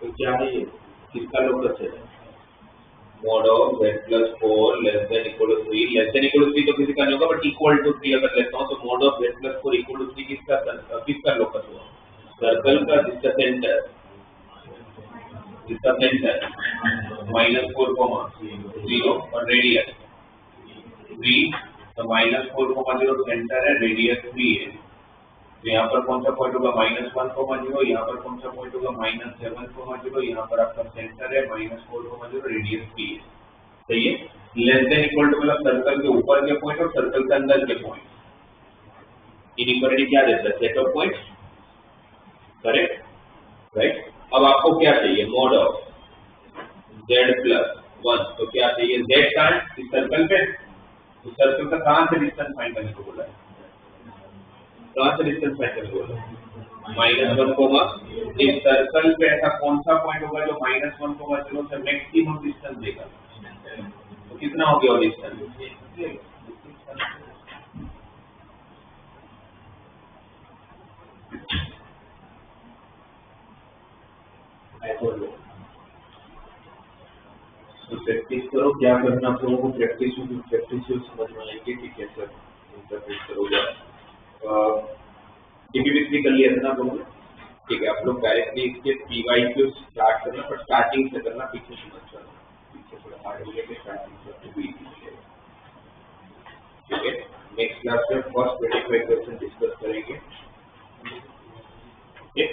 तो क्या है ये, किसका लोकस है, mod of z plus 4 less than equal to 3, less than equal to 3 तो किसी का नहीं होगा, बट इक्वल टू 3 अगर लेता हूं तो mod of z plus 4 equal to 3 किसका लोकस होगा, सर्कल का जिसका सेंटर -4, 0 और रेडियस 3, तो -4, 0 सेंटर है, रेडियस 3 है, तो यहाँ पर कौन सा पॉइंट होगा, -1, 0, यहाँ पर कौन सा पॉइंट होगा, -7, 0, यहाँ पर आपका सेंटर है, -4, 0, रेडियस 3 है, सही है। लेस देन इक्वल टू मतलब सर्कल के ऊपर के पॉइंट और सर्कल के अंदर के पॉइंट, इनइक्वालिटी क्या देता है, set of points, correct, right. अब आपको क्या चाहिए, मोड ऑफ z प्लस 1, तो क्या चाहिए, z कहाँ है, इस सर्कल पे, तो सर्कल का कहाँ से डिस्टेंस फाइंड करने को बोला है, कहाँ से डिस्टेंस फाइंड करने को बोला है, -1, इस सर्कल पे ऐसा कौन सा पॉइंट होगा जो -1, 0 से मैक्सिमम डिस्टेंस देगा, तो कितना हो गया डिस्टेंस, तो प्रैक्टिस करो, क्या करना आप लोगों को, प्रैक्टिस समझ में आएगी, ठीक है सर, प्रैक्टिस करोगे, डीपीपी कर लिया था ना आप लोगों ने, ठीक है, आप लोग डायरेक्टली इसके पीवाईक्यू स्टार्ट करना, पर स्टार्टिंग से करना, पीछे से मत चलना, पीछे थोड़ा हार्ड हो गया, स्टार्टिंग से तो ठीक है। नेक्स्ट क्लास में फर्स्ट 25 क्वेश्चन डिस्कस करेंगे, ठीक।